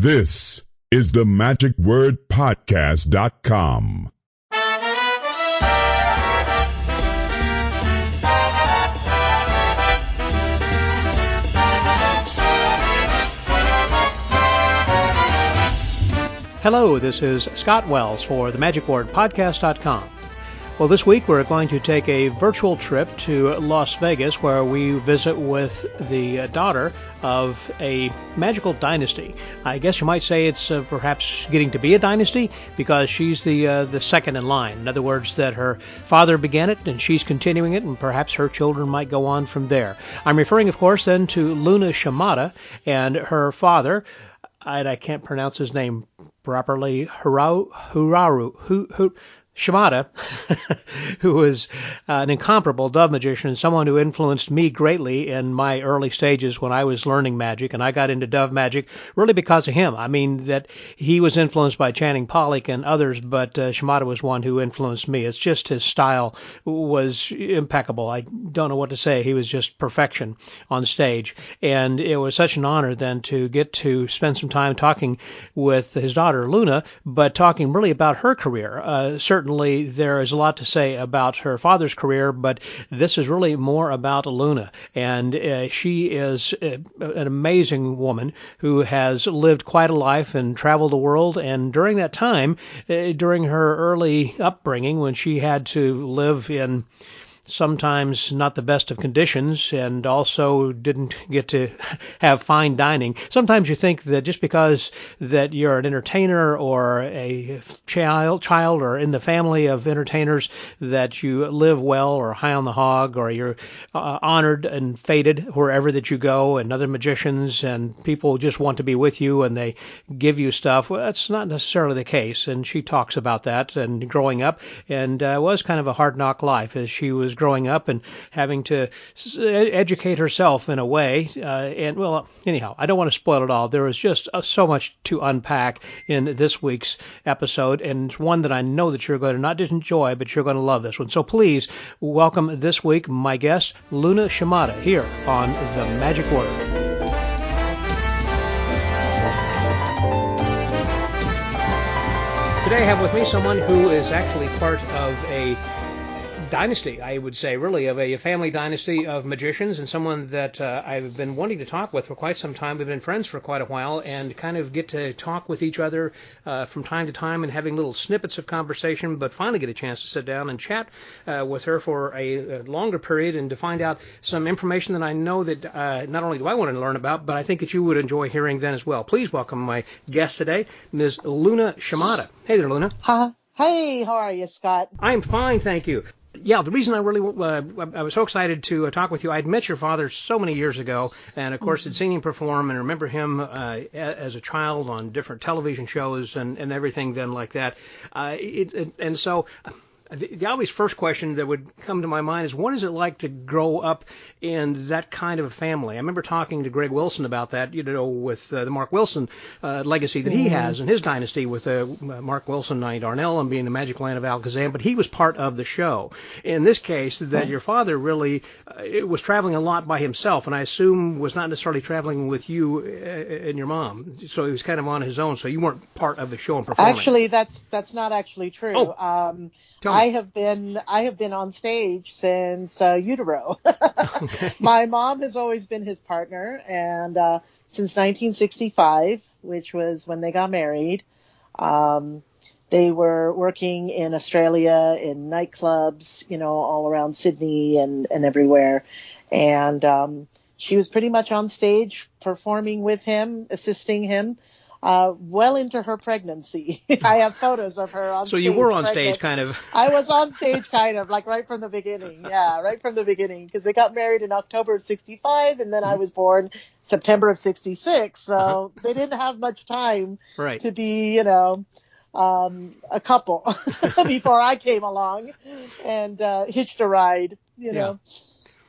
This is the magicwordpodcast.com. Hello, this is Scott Wells for the magicwordpodcast.com. Well, this week we're going to take a virtual trip to Las Vegas where we visit with the daughter of a magical dynasty. I guess you might say it's perhaps getting to be a dynasty because she's the second in line. In other words, that her father began it and she's continuing it, and perhaps her children might go on from there. I'm referring, of course, then to Luna Shimada and her father. I can't pronounce his name properly. Shimada, who was an incomparable dove magician, someone who influenced me greatly in my early stages when I was learning magic, and I got into dove magic really because of him. I mean, that he was influenced by Channing Pollock and others, but Shimada was one who influenced me. It's just his style was impeccable. I don't know what to say. He was just perfection on stage, and it was such an honor then to get to spend some time talking with his daughter, Luna, but talking really about her career. Certainly there is a lot to say about her father's career, but this is really more about Luna. And she is an amazing woman who has lived quite a life and traveled the world. And during that time, during her early upbringing, when she had to live in sometimes not the best of conditions and also didn't get to have fine dining. Sometimes you think that just because that you're an entertainer or a child or in the family of entertainers that you live well or high on the hog or you're honored and feted wherever that you go, and other magicians and people just want to be with you and they give you stuff. Well, that's not necessarily the case, and she talks about that and growing up, and it was kind of a hard knock life as she was growing up and having to educate herself in a way. And well, anyhow, I don't want to spoil it all. There is just so much to unpack in this week's episode, and it's one that I know that you're going to not just enjoy, but you're going to love this one. So please welcome this week my guest, Luna Shimada, here on The Magic Word. Today I have with me someone who is actually part of a dynasty, I would say, really, of a family dynasty of magicians, and someone that I've been wanting to talk with for quite some time. We've been friends for quite a while and kind of get to talk with each other from time to time and having little snippets of conversation, but finally get a chance to sit down and chat with her for a longer period and to find out some information that I know that not only do I want to learn about, but I think that you would enjoy hearing then as well. Please welcome my guest today, Ms. Luna Shimada. Hey there, Luna. Hey, how are you, Scott? I'm fine, thank you. Yeah, the reason I really I was so excited to talk with you, I'd met your father so many years ago, and of course had seen him perform and remember him as a child on different television shows and everything then like that. And so the obvious first question that would come to my mind is, what is it like to grow up in that kind of a family? I remember talking to Greg Wilson about that, with the Mark Wilson legacy that he has in his dynasty with Mark Wilson, Knight Darnell, and being the Magic Land of Alakazam, but he was part of the show. In this case, that your father really was traveling a lot by himself, and I assume was not necessarily traveling with you and your mom, so he was kind of on his own, so you weren't part of the show and performing. Actually, that's not actually true. Oh. I have been on stage since utero. Okay. My mom has always been his partner, and since 1965, which was when they got married, they were working in Australia in nightclubs, all around Sydney and everywhere, and she was pretty much on stage performing with him, assisting him. Well into her pregnancy. I have photos of her on stage. So you were on pregnant. stage kind of. I was on stage kind of, like right from the beginning. Yeah, right from the beginning. Because they got married in October of 65, and then I was born September of 66. So they didn't have much time to be, a couple before I came along and hitched a ride, know.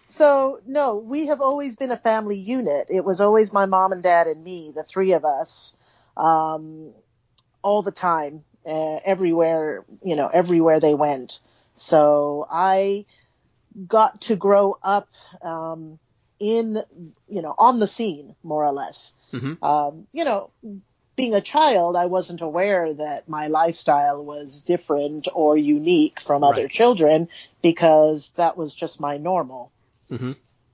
So, no, we have always been a family unit. It was always my mom and dad and me, the three of us. All the time, everywhere they went. So I got to grow up in, on the scene, more or less. Mm-hmm. being a child, I wasn't aware that my lifestyle was different or unique from other children, because that was just my normal. Mm-hmm.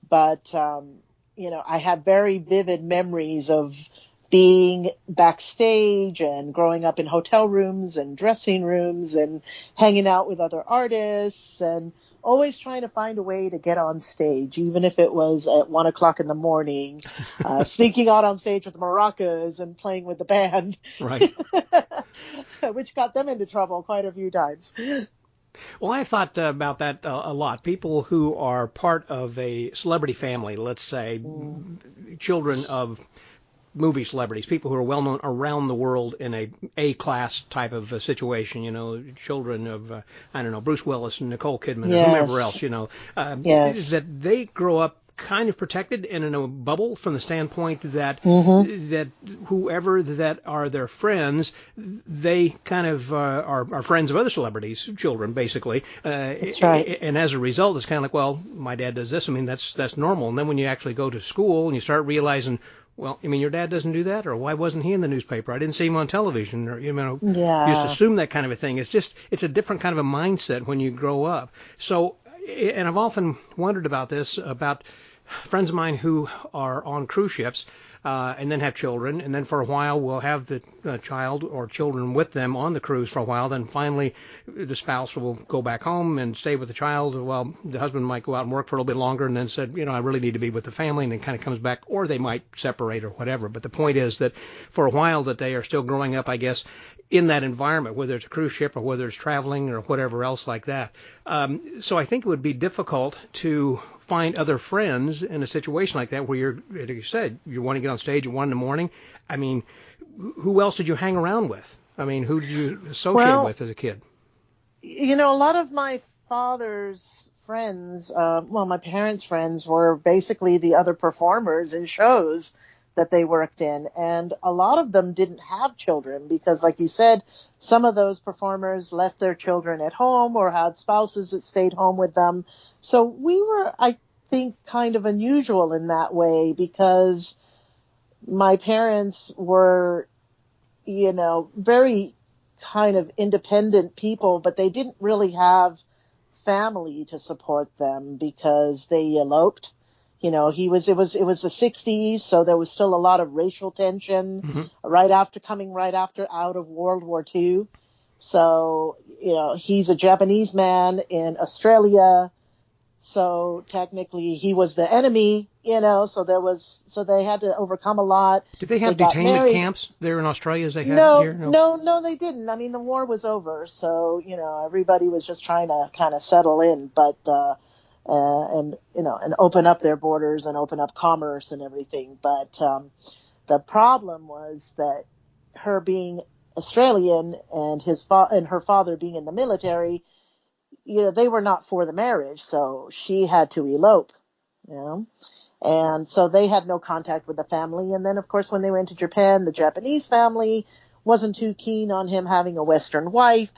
But, I have very vivid memories of being backstage and growing up in hotel rooms and dressing rooms and hanging out with other artists and always trying to find a way to get on stage, even if it was at 1 o'clock in the morning, sneaking out on stage with the maracas and playing with the band, right. which got them into trouble quite a few times. Well, I thought about that a lot. People who are part of a celebrity family, let's say, children of movie celebrities, people who are well known around the world in a A-class type of a situation, children of, Bruce Willis and Nicole Kidman and whomever else, that they grow up kind of protected and in a bubble from the standpoint that that whoever that are their friends, they kind of are friends of other celebrities' children, basically. That's right. And as a result, it's kind of like, well, my dad does this. I mean, that's normal. And then when you actually go to school and you start realizing, well, your dad doesn't do that, or why wasn't he in the newspaper? I didn't see him on television, or you just assume that kind of a thing. It's a different kind of a mindset when you grow up. So, and I've often wondered about this, about friends of mine who are on cruise ships and then have children, and then for a while will have the child or children with them on the cruise for a while. Then finally the spouse will go back home and stay with the child. Well, the husband might go out and work for a little bit longer and then said, I really need to be with the family, and then kind of comes back, or they might separate or whatever. But the point is that for a while that they are still growing up, I guess, in that environment, whether it's a cruise ship or whether it's traveling or whatever else like that. So I think it would be difficult to find other friends in a situation like that where you're, like you said, you want to get on stage at 1 in the morning. I mean, who else did you hang around with? I mean, who did you associate with as a kid? A lot of my father's friends, my parents' friends, were basically the other performers in shows that they worked in. And a lot of them didn't have children because, like you said, some of those performers left their children at home or had spouses that stayed home with them. So we were, I think, kind of unusual in that way because my parents were, very kind of independent people, but they didn't really have family to support them because they eloped. It was the 60s, so there was still a lot of racial tension right after out of World War II. So, he's a Japanese man in Australia. So technically he was the enemy, so they had to overcome a lot. Did they have detainment camps there in Australia as they have here? No, they didn't. I mean, the war was over. So, everybody was just trying to kind of settle in, but, and open up their borders and open up commerce and everything. But the problem was that her being Australian and her father being in the military, they were not for the marriage, so she had to elope, and so they had no contact with the family. And then, of course, when they went to Japan, the Japanese family wasn't too keen on him having a Western wife,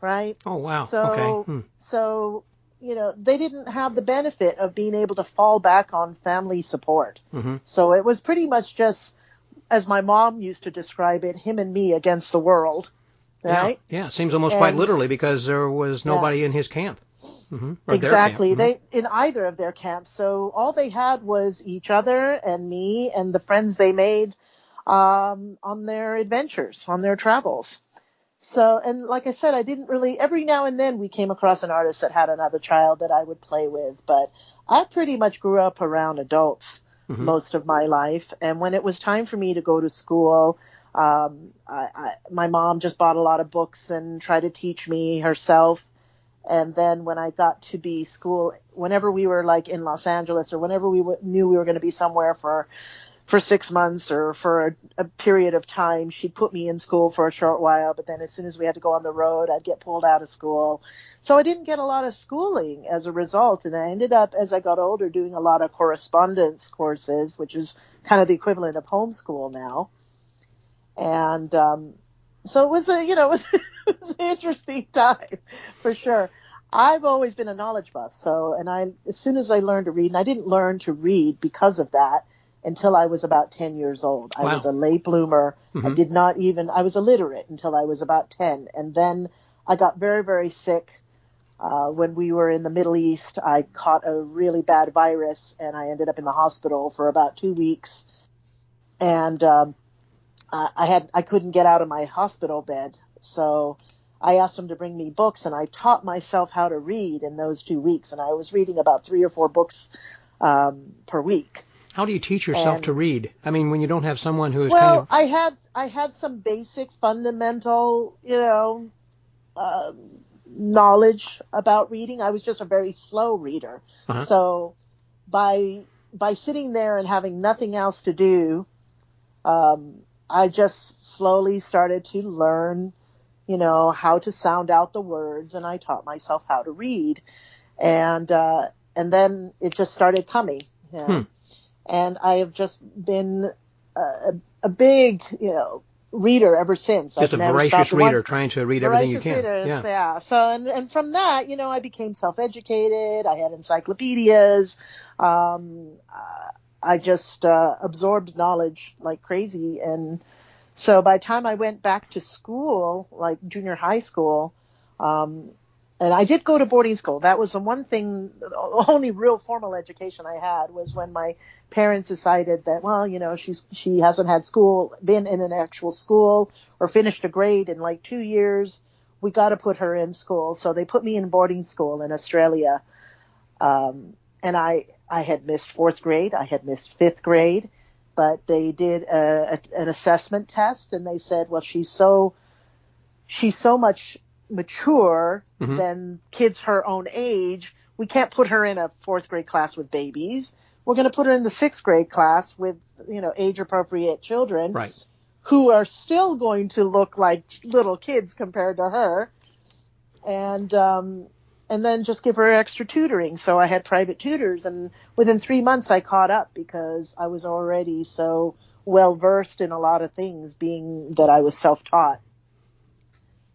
right? Oh, wow. So, okay. So they didn't have the benefit of being able to fall back on family support. So it was pretty much just, as my mom used to describe it, him and me against the world, right? Yeah, it seems almost quite literally because there was nobody in his camp. Exactly. They in either of their camps. So all they had was each other and me and the friends they made on their adventures, on their travels. So, and like I said, I didn't really, every now and then we came across an artist that had another child that I would play with, but I pretty much grew up around adults most of my life. And when it was time for me to go to school, my mom just bought a lot of books and tried to teach me herself. And then when I got to be school, whenever we were like in Los Angeles or whenever we knew we were going to be somewhere for 6 months or for a period of time, she'd put me in school for a short while. But then as soon as we had to go on the road, I'd get pulled out of school. So I didn't get a lot of schooling as a result. And I ended up, as I got older, doing a lot of correspondence courses, which is kind of the equivalent of homeschool now. And so it was it was an interesting time for sure. I've always been a knowledge buff. So, as soon as I learned to read, and I didn't learn to read because of that, until I was about 10 years old. Wow. I was a late bloomer. I was illiterate until I was about 10. And then I got very, very sick. When we were in the Middle East, I caught a really bad virus and I ended up in the hospital for about 2 weeks. And, I couldn't get out of my hospital bed. So I asked them to bring me books, and I taught myself how to read in those 2 weeks. And I was reading about 3 or 4 books, per week. How do you teach yourself to read? I mean, when you don't have someone who is well, kind of... I had some basic fundamental, knowledge about reading. I was just a very slow reader. So by sitting there and having nothing else to do, I just slowly started to learn, how to sound out the words, and I taught myself how to read. And then it just started coming. And I have just been a big, reader ever since. Just a voracious reader trying to read everything you can. Readers, yeah. So, and from that, I became self-educated. I had encyclopedias. I just absorbed knowledge like crazy. And so by the time I went back to school, like junior high school, and I did go to boarding school. That was the one thing, the only real formal education I had was when my parents decided that, well, she hasn't had been in an actual school or finished a grade in like 2 years. We got to put her in school. So they put me in boarding school in Australia. And I had missed 4th grade. I had missed 5th grade, but they did an assessment test, and they said, well, she's so much mature than kids her own age. We can't put her in a 4th grade class with babies. We're going to put her in the 6th grade class with, age appropriate children, right, who are still going to look like little kids compared to her. And then just give her extra tutoring. So I had private tutors, and within 3 months I caught up because I was already so well versed in a lot of things, being that I was self-taught.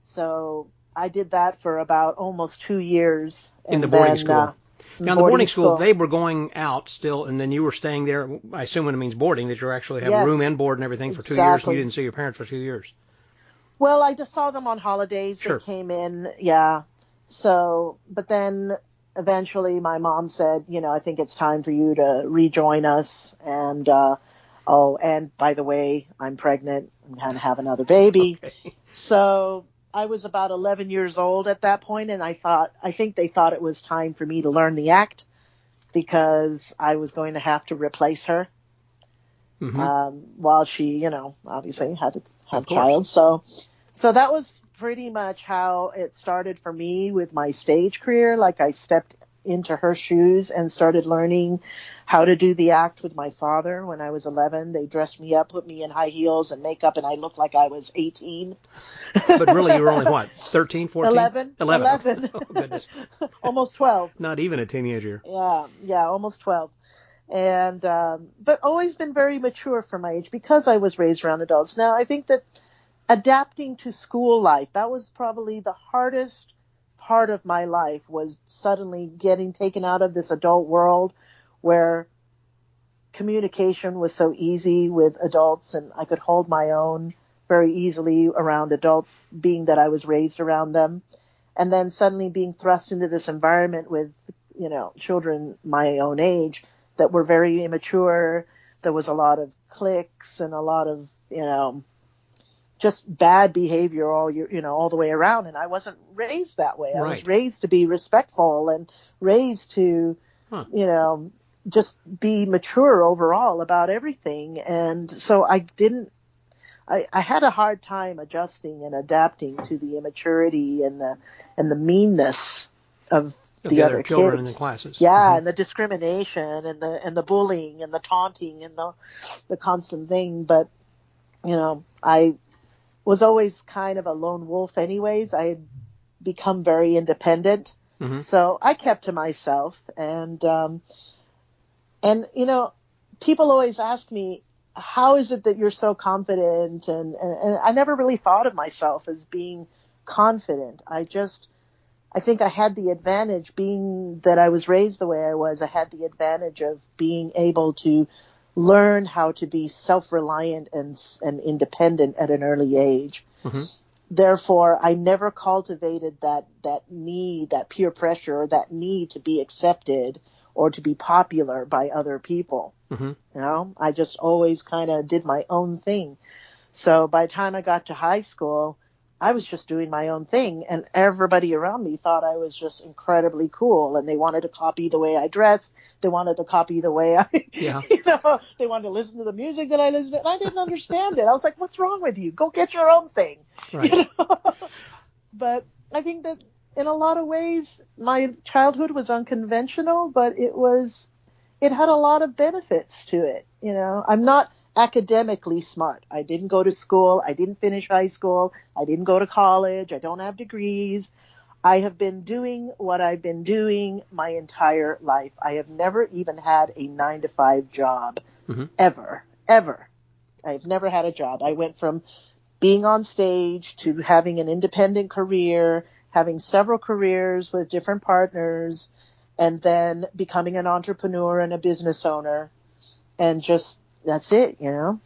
So I did that for about almost 2 years. In the boarding school. Now, in the boarding school, they were going out still, and then you were staying there. I assume when it means boarding, that you actually have a room and board and everything for 2 years, and you didn't see your parents for 2 years. Well, I just saw them on holidays. Sure. They came in, yeah. So, but then eventually my mom said, I think it's time for you to rejoin us. And, and by the way, I'm pregnant. I'm going to have another baby. Okay. So I was about 11 years old at that point, and I think they thought it was time for me to learn the act because I was going to have to replace her while she, obviously had to have a child. So that was pretty much how it started for me with my stage career. Like I stepped into her shoes and started learning how to do the act with my father when I was 11. They dressed me up, put me in high heels and makeup, and I looked like I was 18. But really, you were only what, 13, 14? 11. Oh, goodness. Almost 12. Not even a teenager. Yeah, almost 12. And, but always been very mature for my age because I was raised around adults. Now, I think that adapting to school life, that was probably the hardest part of my life, was suddenly getting taken out of this adult world where communication was so easy with adults and I could hold my own very easily around adults, being that I was raised around them. And then suddenly being thrust into this environment with, children my own age that were very immature. There was a lot of cliques and a lot of, just bad behavior all the way around. And I wasn't raised that way. Right. I was raised to be respectful and raised to, just be mature overall about everything. And so I had a hard time adjusting and adapting to the immaturity and the meanness of the other children kids. In the classes. Yeah, and the discrimination and the bullying and the taunting and the constant thing. But, I was always kind of a lone wolf anyways. I had become very independent. So I kept to myself. And people always ask me, how is it that you're so confident? And I never really thought of myself as being confident. I think I had the advantage, being that I was raised the way I was. I had the advantage of being able to learn how to be self-reliant and independent at an early age. Mm-hmm. Therefore, I never cultivated that need, that peer pressure, or that need to be accepted or to be popular by other people. Mm-hmm. You know, I just always kind of did my own thing. So by the time I got to high school, I was just doing my own thing, and everybody around me thought I was just incredibly cool, and they wanted to copy the way I dressed. They wanted to copy the way they wanted to listen to the music that I listened to. And I didn't understand it. I was like, what's wrong with you? Go get your own thing. Right. You know? But I think that in a lot of ways, my childhood was unconventional, but it had a lot of benefits to it. You know, I'm not academically smart. I didn't go to school. I didn't finish high school. I didn't go to college. I don't have degrees. I have been doing what I've been doing my entire life. I have never even had a 9-to-5 job, mm-hmm. ever. I've never had a job. I went from being on stage to having an independent career, having several careers with different partners, and then becoming an entrepreneur and a business owner, and just that's it, you know.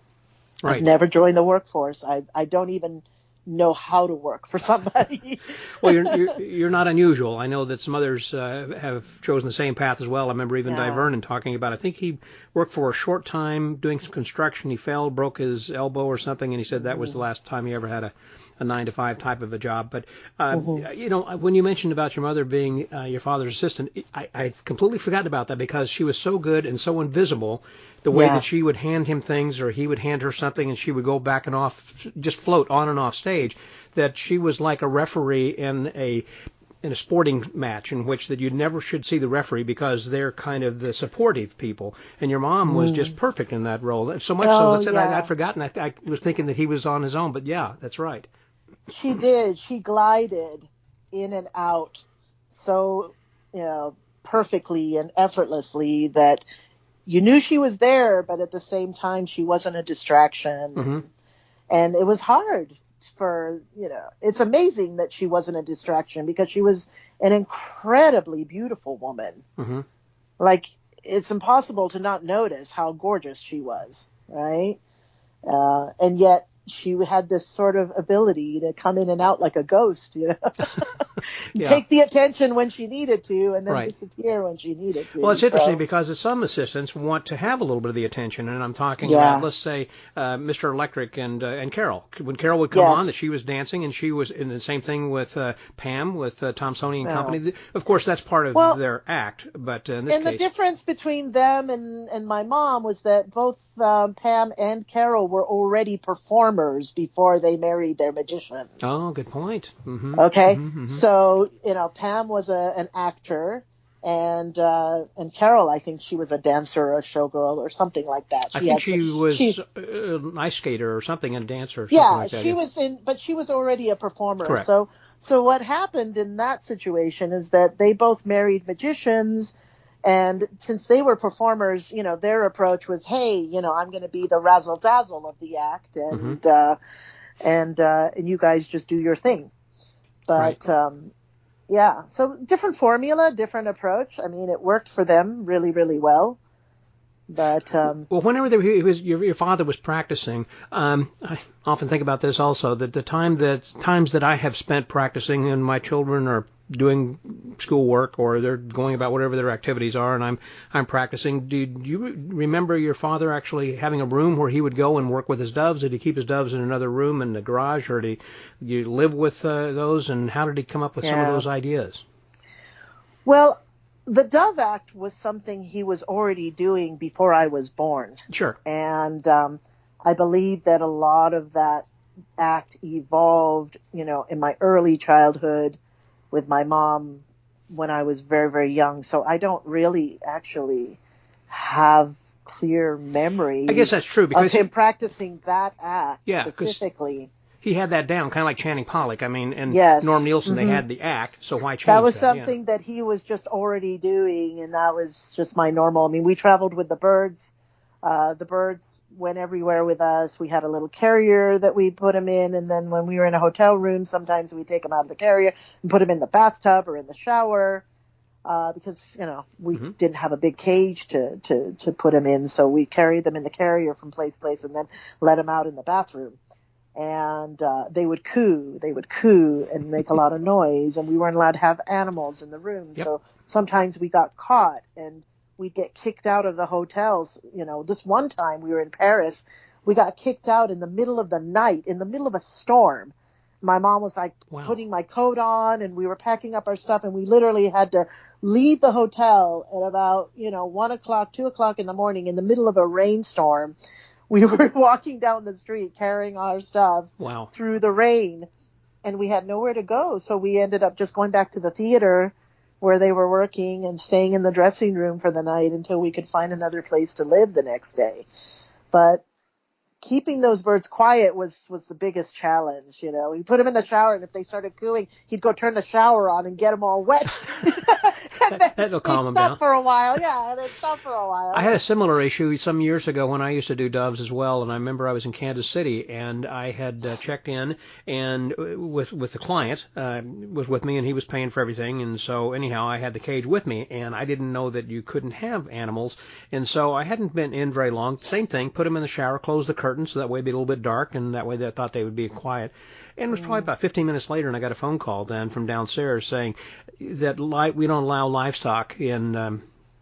Right. I've never joined the workforce. I don't even know how to work for somebody. Well, you're not unusual. I know that some others have chosen the same path as well. I remember even Di Vernon talking about, I think he worked for a short time doing some construction. He fell, broke his elbow or something, and he said that was the last time he ever had a 9-to-5 type of a job. But, you know, when you mentioned about your mother being your father's assistant, I completely forgot about that because she was so good and so invisible, the way that she would hand him things or he would hand her something and she would go back and off, just float on and off stage, that she was like a referee in a sporting match in which that you never should see the referee because they're kind of the supportive people. And your mom was just perfect in that role. And so much so that I'd forgotten. I was thinking that he was on his own. But, yeah, that's right. She did. She glided in and out so, you know, perfectly and effortlessly that you knew she was there, but at the same time she wasn't a distraction. Mm-hmm. And it was hard for, you know, it's amazing that she wasn't a distraction because she was an incredibly beautiful woman. Mm-hmm. Like, it's impossible to not notice how gorgeous she was, right? And yet she had this sort of ability to come in and out like a ghost, you know. Take the attention when she needed to and then disappear when she needed to. Well, it's interesting because some assistants want to have a little bit of the attention, and I'm talking about, let's say, Mr. Electric and Carol. When Carol would come on, that she was dancing, and she was in the same thing with Pam, with Tom Sony and Company. Of course, that's part of their act, but in this case... And the difference between them and my mom was that both Pam and Carol were already performers before they married their magicians. Oh, good point. Mm-hmm. Okay, mm-hmm. So, you know, Pam was an actor, and Carol, I think she was a dancer or a showgirl or something like that. I think she was an ice skater or something, and a dancer or something like that. But she was already a performer. Correct. So what happened in that situation is that they both married magicians, and since they were performers, you know, their approach was, hey, you know, I'm going to be the razzle dazzle of the act, and and you guys just do your thing. But, so different formula, different approach. I mean, it worked for them really, really well. But well, whenever your father was practicing, I often think about this also, that times that I have spent practicing and my children are doing schoolwork or they're going about whatever their activities are, and I'm practicing. Do you remember your father actually having a room where he would go and work with his doves? Did he keep his doves in another room in the garage, or did you live with those? And how did he come up with some of those ideas? Well, the Dove Act was something he was already doing before I was born. Sure. And I believe that a lot of that act evolved, you know, in my early childhood with my mom when I was very, very young. So I don't really actually have clear memories. I guess that's true because of him practicing that act specifically. He had that down, kind of like Channing Pollock. I mean, and Norm Nielsen, they had the act, so why change that? That was something that he was just already doing, and that was just my normal. I mean, we traveled with the Birds. The Birds went everywhere with us. We had a little carrier that we put them in, and then when we were in a hotel room, sometimes we'd take them out of the carrier and put them in the bathtub or in the shower. because, we didn't have a big cage to put them in. So we carried them in the carrier from place to place and then let them out in the bathroom. And they would coo and make a lot of noise. And we weren't allowed to have animals in the room. Yep. So sometimes we got caught and we'd get kicked out of the hotels. This one time we were in Paris, we got kicked out in the middle of the night, in the middle of a storm. My mom was putting my coat on, and we were packing up our stuff, and we literally had to leave the hotel at about, 1 o'clock, 2 o'clock in the morning in the middle of a rainstorm. We were walking down the street carrying our stuff through the rain, and we had nowhere to go. So we ended up just going back to the theater where they were working and staying in the dressing room for the night until we could find another place to live the next day. But keeping those birds quiet was the biggest challenge. We put them in the shower, and if they started cooing, he'd go turn the shower on and get them all wet. That'll calm them down. For a while. Yeah, they'd stop for a while. I had a similar issue some years ago when I used to do doves as well, and I remember I was in Kansas City, and I had checked in and with the client was with me, and he was paying for everything, and so anyhow I had the cage with me, and I didn't know that you couldn't have animals, and so I hadn't been in very long. Same thing, put them in the shower, close the curtains so that way it'd be a little bit dark, and that way they thought they would be quiet. And it was probably about 15 minutes later, and I got a phone call then from downstairs saying that we don't allow livestock in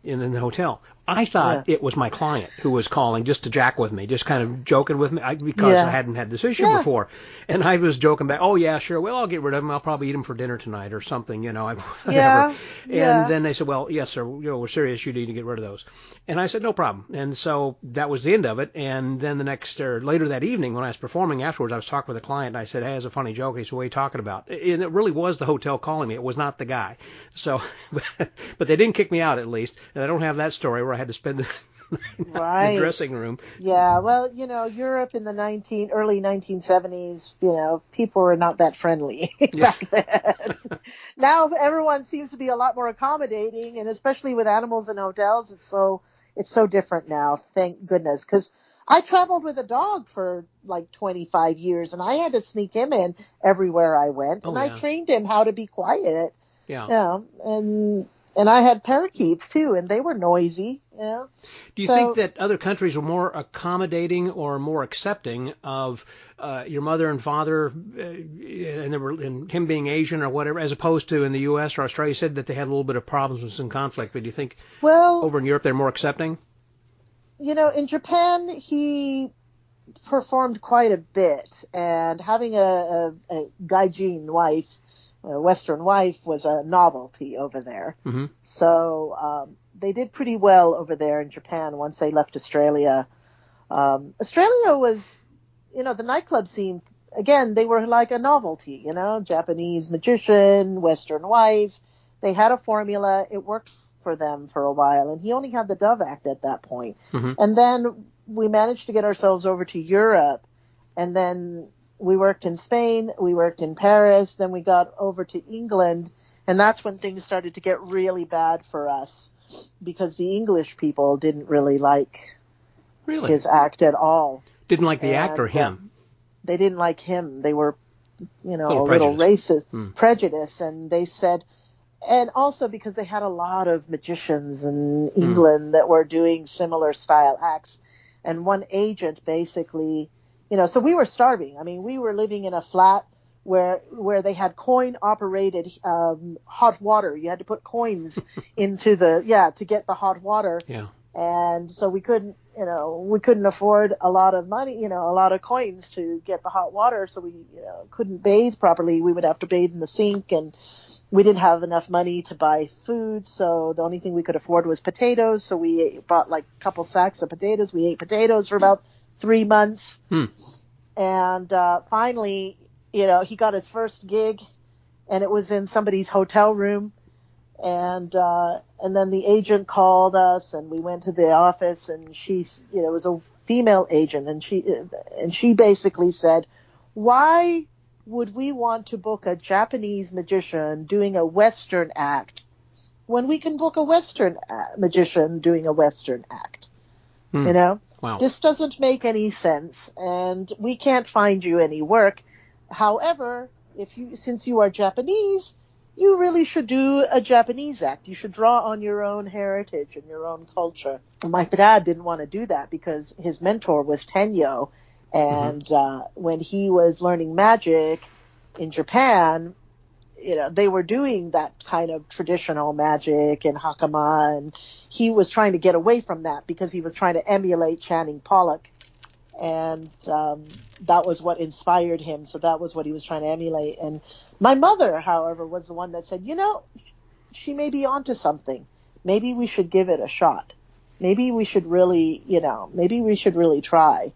the hotel. I thought it was my client who was calling just to jack with me, just kind of joking with me because I hadn't had this issue before. And I was joking back, oh, yeah, sure, well, I'll get rid of them. I'll probably eat them for dinner tonight or something, whatever. And then they said, well, yes, sir, we're serious. You need to get rid of those. And I said, no problem. And so that was the end of it. And then later that evening when I was performing afterwards, I was talking with a client, and I said, hey, it's a funny joke. He said, what are you talking about? And it really was the hotel calling me. It was not the guy. So, but they didn't kick me out at least. And I don't have that story where I had to spend the the dressing room. Yeah, well, Europe in the early 1970s, people were not that friendly back then. Now everyone seems to be a lot more accommodating, and especially with animals in hotels, it's so different now. Thank goodness, because I traveled with a dog for like 25 years, and I had to sneak him in everywhere I went, and I trained him how to be quiet. Yeah. And I had parakeets too, and they were noisy. Do you think that other countries were more accommodating or more accepting of your mother and father, and him being Asian or whatever, as opposed to in the U.S. or Australia? You said that they had a little bit of problems with some conflict, but do you think over in Europe they're more accepting? In Japan he performed quite a bit, and having a gaijin wife, a Western wife, was a novelty over there. Mm-hmm. So they did pretty well over there in Japan once they left Australia. Australia was, the nightclub scene, again, they were like a novelty, Japanese magician, Western wife. They had a formula. It worked for them for a while, and he only had the Dove Act at that point. Mm-hmm. And then we managed to get ourselves over to Europe, and then we worked in Spain, we worked in Paris, then we got over to England, and that's when things started to get really bad for us, because the English people didn't really like his act at all. Didn't like the act or him? They didn't like him. They were, a little racist, prejudice, and they said, and also because they had a lot of magicians in England that were doing similar style acts, and one agent basically... so we were starving. I mean, we were living in a flat where they had coin-operated hot water. You had to put coins into to get the hot water. Yeah. And so we couldn't afford a lot of money, a lot of coins to get the hot water. So we, couldn't bathe properly. We would have to bathe in the sink, and we didn't have enough money to buy food. So the only thing we could afford was potatoes. So we bought like a couple sacks of potatoes. We ate potatoes for about 3 months. And finally, he got his first gig, and it was in somebody's hotel room. And then the agent called us, and we went to the office, and she, it was a female agent, and she basically said, why would we want to book a Japanese magician doing a Western act when we can book a Western magician doing a Western act? Wow. This doesn't make any sense, and we can't find you any work. However, since you are Japanese, you really should do a Japanese act. You should draw on your own heritage and your own culture. And my dad didn't want to do that because his mentor was Tenyo. And when he was learning magic in Japan, they were doing that kind of traditional magic and hakama, and he was trying to get away from that because he was trying to emulate Channing Pollock. And that was what inspired him. So that was what he was trying to emulate. And my mother, however, was the one that said, she may be onto something. Maybe we should give it a shot. Maybe we should really, try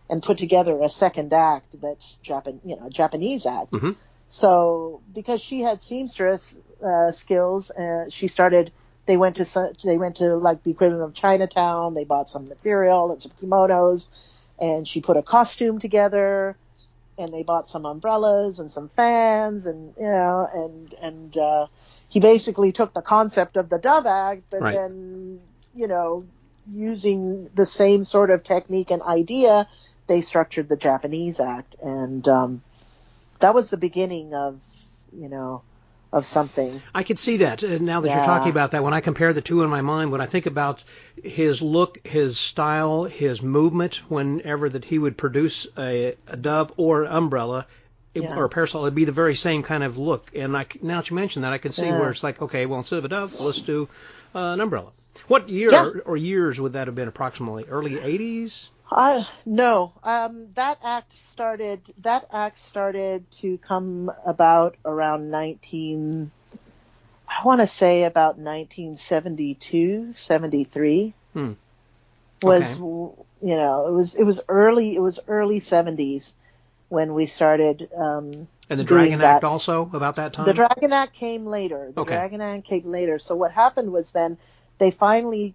and put together a second act that's Japanese act. Mm-hmm. So because she had seamstress skills, they went to like the equivalent of Chinatown. They bought some material and some kimonos, and she put a costume together, and they bought some umbrellas and some fans, and he basically took the concept of the Dove Act, but then using the same sort of technique and idea, they structured the Japanese act, and that was the beginning of something. I could see that now that you're talking about that. When I compare the two in my mind, when I think about his look, his style, his movement, whenever that he would produce a dove or umbrella or a parasol, it'd be the very same kind of look. And now that you mention that, I can see where it's like, okay, well, instead of a dove, let's do an umbrella. What year or years would that have been approximately? Early 80s? No. That act started to come about around 1972, 73. Was, it was early 70s when we started, and the Dragon Act also about that time? The Dragon Act came later. So what happened was then they finally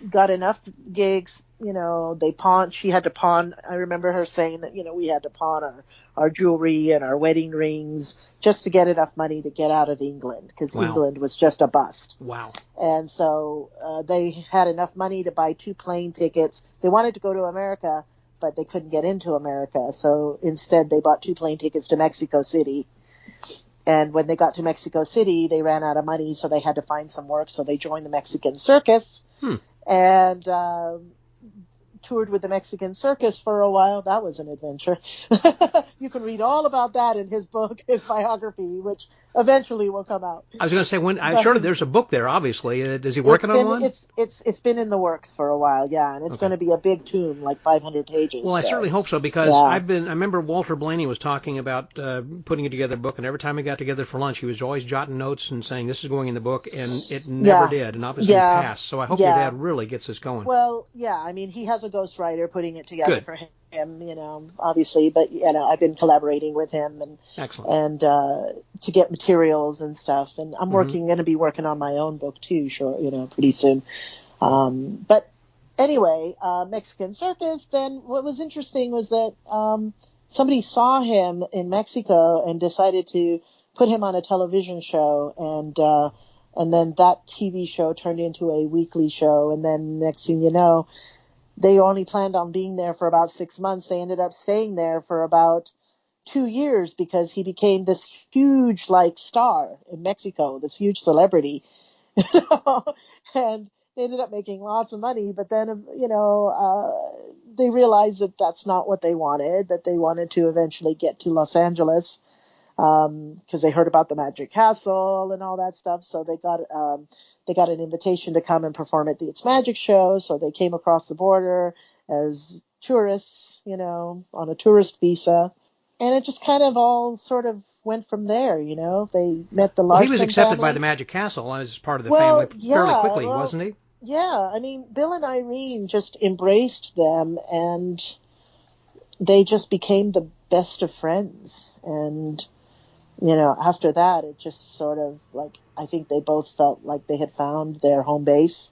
got enough gigs, she had to pawn. I remember her saying that, we had to pawn our jewelry and our wedding rings just to get enough money to get out of England, because England was just a bust. Wow. And so they had enough money to buy 2 plane tickets. They wanted to go to America, but they couldn't get into America. So instead they bought 2 plane tickets to Mexico City. And when they got to Mexico City, they ran out of money, so they had to find some work. So they joined the Mexican circus. And toured with the Mexican circus for a while. That was an adventure. You can read all about that in his book, his biography, which eventually will come out. I was going to say, I'm sure there's a book there, obviously. Is he working on one? It's been in the works for a while, and it's going to be a big tome, like 500 pages. Well, I certainly hope so, because I remember Walter Blaney was talking about putting together a book, and every time we got together for lunch, he was always jotting notes and saying, this is going in the book, and it never did, and obviously it passed. So I hope your dad really gets this going. Well, he has a ghostwriter putting it together for him, obviously, but I've been collaborating with him and to get materials and stuff, and I'm going to be working on my own book too, pretty soon. But anyway, Mexican circus. Then what was interesting was that somebody saw him in Mexico and decided to put him on a television show, and then that TV show turned into a weekly show, and then next thing you know, they only planned on being there for about 6 months. They ended up staying there for about 2 years because he became this huge star in Mexico, this huge celebrity, and they ended up making lots of money. But then, they realized that that's not what they wanted, that they wanted to eventually get to Los Angeles, because they heard about the Magic Castle and all that stuff. So they got an invitation to come and perform at the It's Magic show. So they came across the border as tourists, on a tourist visa. And it just kind of all sort of went from there, They met the Larson family. He was accepted family by the Magic Castle as part of the family fairly quickly, wasn't he? Yeah. I mean, Bill and Irene just embraced them, and they just became the best of friends. And after that, it just sort of I think they both felt like they had found their home base.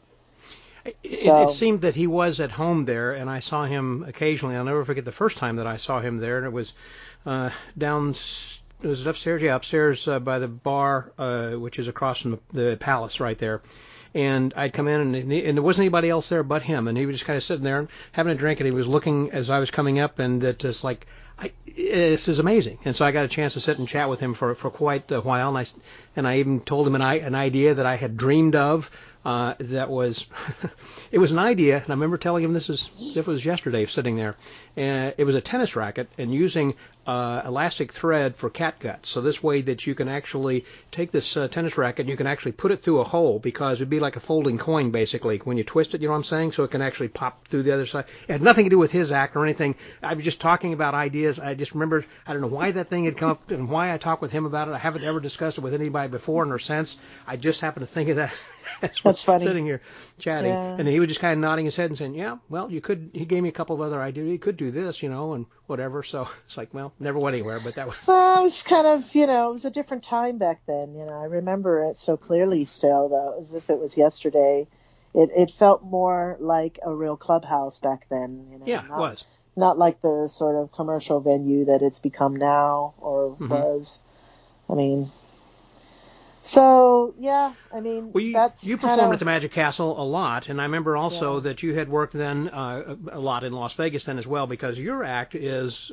It seemed that he was at home there, and I saw him occasionally. I'll never forget the first time that I saw him there, and it was was it upstairs? Yeah, upstairs by the bar, which is across from the palace right there. And I'd come in, and there wasn't anybody else there but him, and he was just kind of sitting there and having a drink, and he was looking as I was coming up, and it just This is amazing. And so I got a chance to sit and chat with him for quite a while, and I even told him an idea that I had dreamed of. That was, it was an idea, and I remember telling him it was yesterday, sitting there. It was a tennis racket and using elastic thread for catgut. So this way that you can actually take this tennis racket and you can actually put it through a hole, because it'd be like a folding coin basically when you twist it. You know what I'm saying? So it can actually pop through the other side. It had nothing to do with his act or anything. I was just talking about ideas. I just remember, I don't know why that thing had come up and why I talked with him about it. I haven't ever discussed it with anybody before nor since. I just happened to think of that. That's funny. Sitting here chatting, and he was just kind of nodding his head and saying, "Yeah, well, you could." He gave me a couple of other ideas. You could do this, and whatever. So it's like, well, never went anywhere. But that was. Well, it was kind of, it was a different time back then. I remember it so clearly still, though, as if it was yesterday. It felt more like a real clubhouse back then. Yeah, it was. Not like the sort of commercial venue that it's become now or was. I mean. So, yeah, well, you performed at the Magic Castle a lot, and I remember also that you had worked then a lot in Las Vegas then as well, because your act is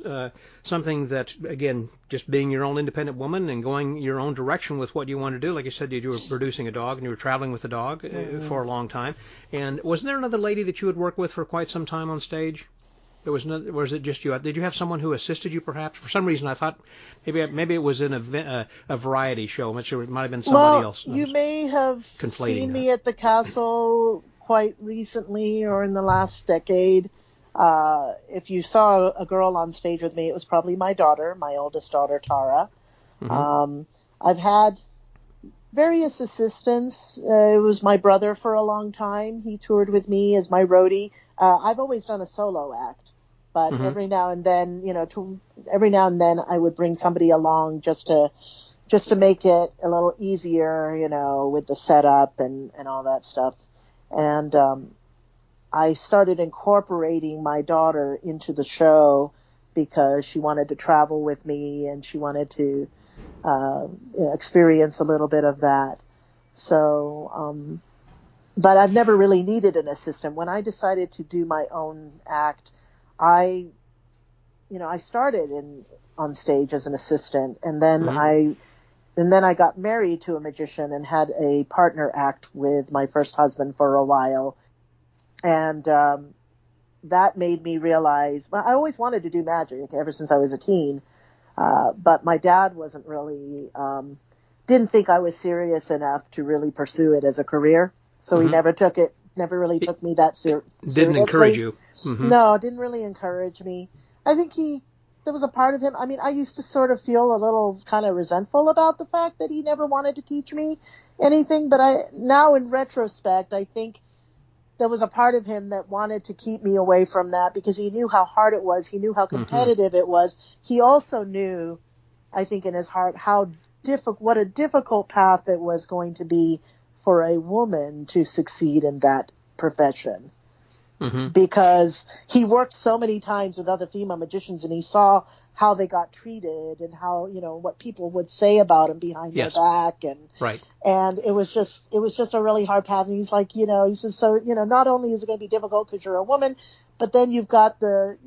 something that, again, just being your own independent woman and going your own direction with what you want to do. Like you said, you were producing a dog and you were traveling with a dog for a long time. And wasn't there another lady that you had worked with for quite some time on stage? Was it just you? Did you have someone who assisted you, perhaps? For some reason, I thought maybe it was in a variety show. I'm not sure. It might have been somebody else. You may have seen me at the castle quite recently or in the last decade. If you saw a girl on stage with me, it was probably my daughter, my oldest daughter, Tara. I've had various assistants. It was my brother for a long time. He toured with me as my roadie. I've always done a solo act, but every now and then, I would bring somebody along just to make it a little easier, with the setup and all that stuff. And I started incorporating my daughter into the show because she wanted to travel with me and she wanted to experience a little bit of that. So, but I've never really needed an assistant. When I decided to do my own act, I started on stage as an assistant, and then I got married to a magician and had a partner act with my first husband for a while, and that made me realize. Well, I always wanted to do magic ever since I was a teen, but my dad wasn't really didn't think I was serious enough to really pursue it as a career. So he never really took me that seriously. Didn't encourage you. No, didn't really encourage me. I think there was a part of him. I mean, I used to sort of feel a little kind of resentful about the fact that he never wanted to teach me anything. But now in retrospect, I think there was a part of him that wanted to keep me away from that because he knew how hard it was. He knew how competitive it was. He also knew, I think in his heart, what a difficult path it was going to be for a woman to succeed in that profession. Because he worked so many times with other female magicians and he saw how they got treated and how, what people would say about him behind their back. And it was just a really hard path. And he's like, he says, so, not only is it going to be difficult because you're a woman, but then you've got a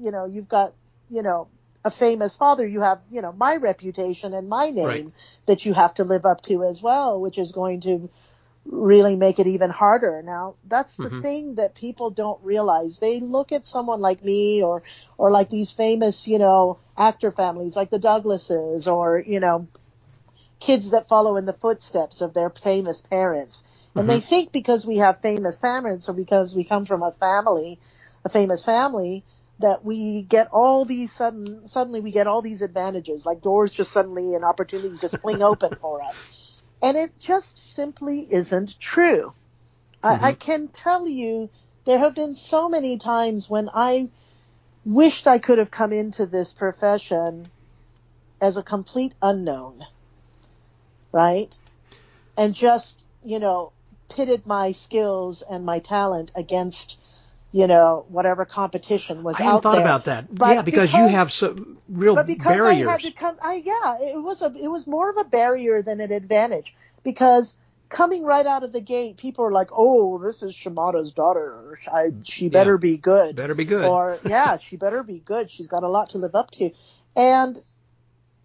famous father. You have, my reputation and my name that you have to live up to as well, which is going to really make it even harder. Now, that's the thing that people don't realize. They look at someone like me or like these famous, actor families like the Douglases or, kids that follow in the footsteps of their famous parents. And they think because we have famous parents or because we come from a famous family, that we get all these suddenly we get all these advantages, like doors just suddenly and opportunities just fling open for us. And it just simply isn't true. I can tell you there have been so many times when I wished I could have come into this profession as a complete unknown, right? And just, pitted my skills and my talent against, whatever competition was out there. I hadn't thought about that. But because you have some real barriers. I had to come, it was more of a barrier than an advantage because coming right out of the gate, people are like, oh, this is Shimada's daughter. She better be good. Better be good. Or, she better be good. She's got a lot to live up to. And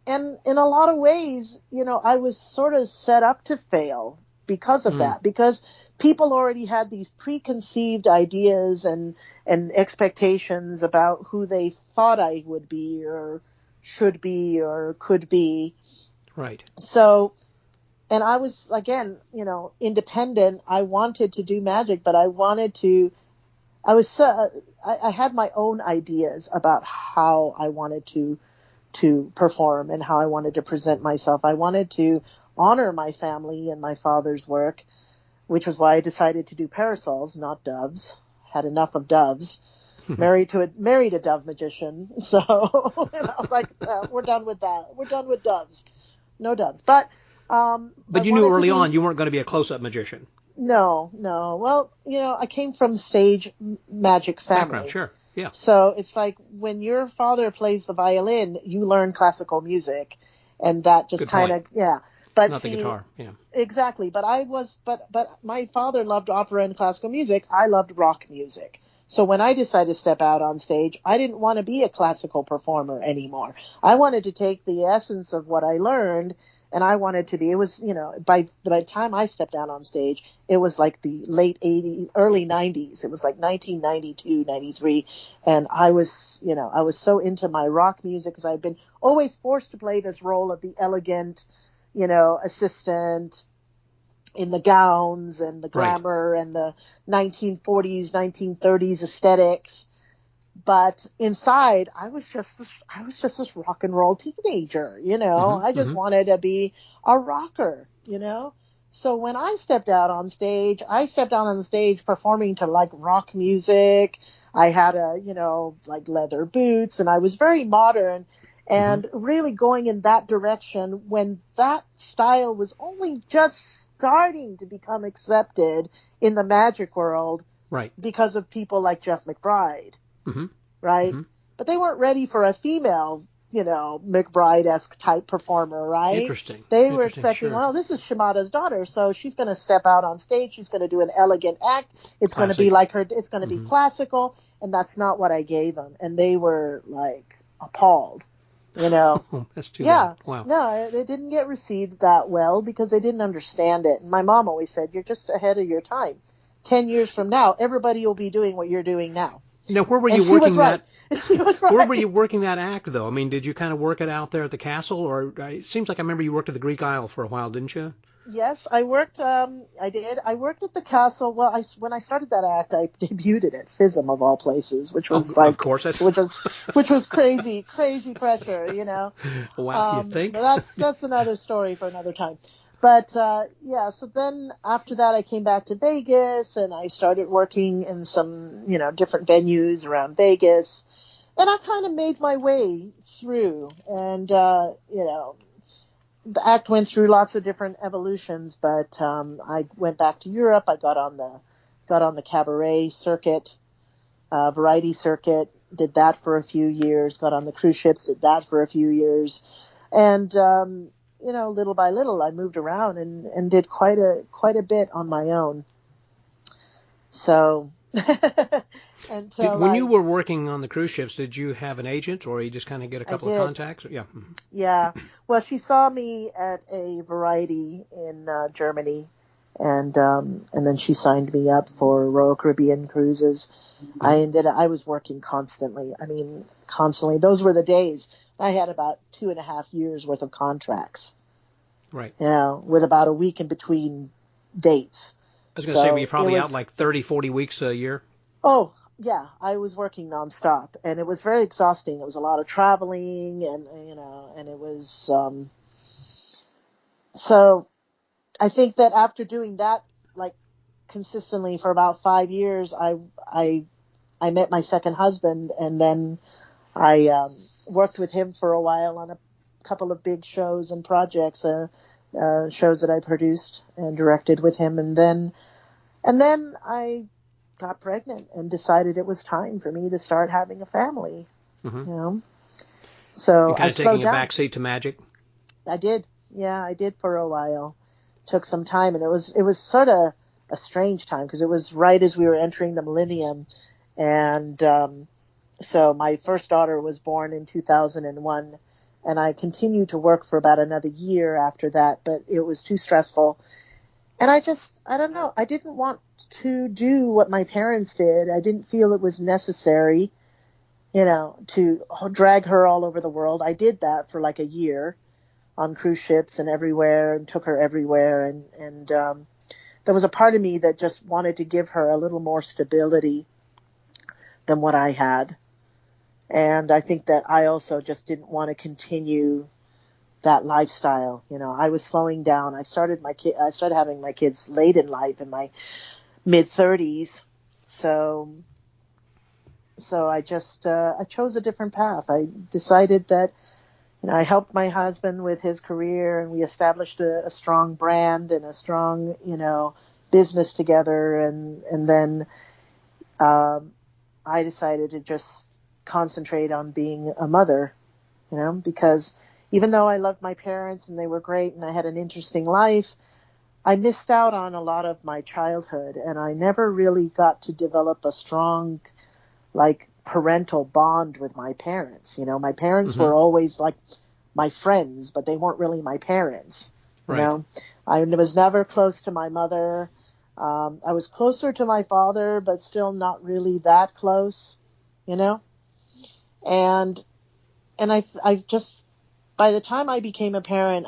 in a lot of ways, I was sort of set up to fail because of that, because people already had these preconceived ideas and expectations about who they thought I would be or should be or could be. Right. So, and I was, again, independent. I wanted to do magic, but I had my own ideas about how I wanted to perform and how I wanted to present myself. I wanted to honor my family and my father's work, which was why I decided to do parasols, not doves. Had enough of doves. Married a dove magician. So and I was like, we're done with that. We're done with no doves. But you knew early on you weren't going to be a close-up magician. No. Well, I came from stage magic family. Background, sure. Yeah. So it's like when your father plays the violin, you learn classical music, and that just kind of, yeah. But not the guitar, yeah. Exactly. But but my father loved opera and classical music. I loved rock music. So when I decided to step out on stage, I didn't want to be a classical performer anymore. I wanted to take the essence of what I learned, and I wanted to be, it was, by the time I stepped out on stage, it was like the late 80s, early 90s. It was like 1992, 93. And I was so into my rock music because I'd been always forced to play this role of the elegant, assistant in the gowns and the glamour and the 1940s, 1930s aesthetics. But inside, I was just this rock and roll teenager, I just wanted to be a rocker, So when I stepped out on stage, performing to like rock music. I had like leather boots, and I was very modern and really going in that direction when that style was only just starting to become accepted in the magic world. Right. Because of people like Jeff McBride. Right? But they weren't ready for a female, McBride-esque type performer, right? Interesting. They were expecting, well, this is Shimada's daughter, so she's going to step out on stage, she's going to do an elegant act, it's going to be like her, it's going to be classical, and that's not what I gave them. And they were, like, appalled, Oh, that's too bad. Wow. No, it didn't get received that well because they didn't understand it. And my mom always said, you're just ahead of your time. 10 years from now, everybody will be doing what you're doing now. Now, where were you working that? She was right. Where were you working that act, though? I mean, did you kind of work it out there at the castle, or it seems like I remember you worked at the Greek Isle for a while, didn't you? Yes, I worked. I did. I worked at the castle. Well, when I started that act, I debuted at FISM of all places, which was of course, which was crazy pressure, Wow, you think? But that's another story for another time. But, so then after that, I came back to Vegas and I started working in some, different venues around Vegas. And I kind of made my way through. And, the act went through lots of different evolutions. But I went back to Europe. I got on the cabaret circuit, variety circuit, did that for a few years, got on the cruise ships, did that for a few years. And, little by little, I moved around and did quite a bit on my own. So, when you were working on the cruise ships, did you have an agent, or you just kind of get a couple of contacts? Yeah. Yeah. Well, she saw me at a variety in Germany, and then she signed me up for Royal Caribbean cruises. I was working constantly. I mean, constantly. Those were the days. I had about 2.5 years worth of contracts. Right. With about a week in between dates. I was going to say, were you probably out like 30, 40 weeks a year? Oh, yeah. I was working nonstop, and it was very exhausting. It was a lot of traveling, and it was, so I think that after doing that, like, consistently for about 5 years, I met my second husband, and then I worked with him for a while on a couple of big shows and projects, shows that I produced and directed with him, and then I got pregnant and decided it was time for me to start having a family. So you kind of taking a backseat to magic. I did, yeah, I did for a while. Took some time, and it was sort of a strange time because it was right as we were entering the millennium, and So my first daughter was born in 2001, and I continued to work for about another year after that, but it was too stressful. And I don't know, I didn't want to do what my parents did. I didn't feel it was necessary, to drag her all over the world. I did that for like a year on cruise ships and everywhere, and took her everywhere. And there was a part of me that just wanted to give her a little more stability than what I had. And I think that I also just didn't want to continue that lifestyle. I was slowing down. I started having my kids late in life, in my mid 30s. So I just, I chose a different path. I decided that, I helped my husband with his career, and we established a strong brand and a strong, business together. And then, I decided to just concentrate on being a mother, because even though I loved my parents and they were great and I had an interesting life, I missed out on a lot of my childhood, and I never really got to develop a strong, parental bond with my parents. My parents were always like my friends, but they weren't really my parents. Right. I was never close to my mother. I was closer to my father, but still not really that close, and I just, by the time I became a parent,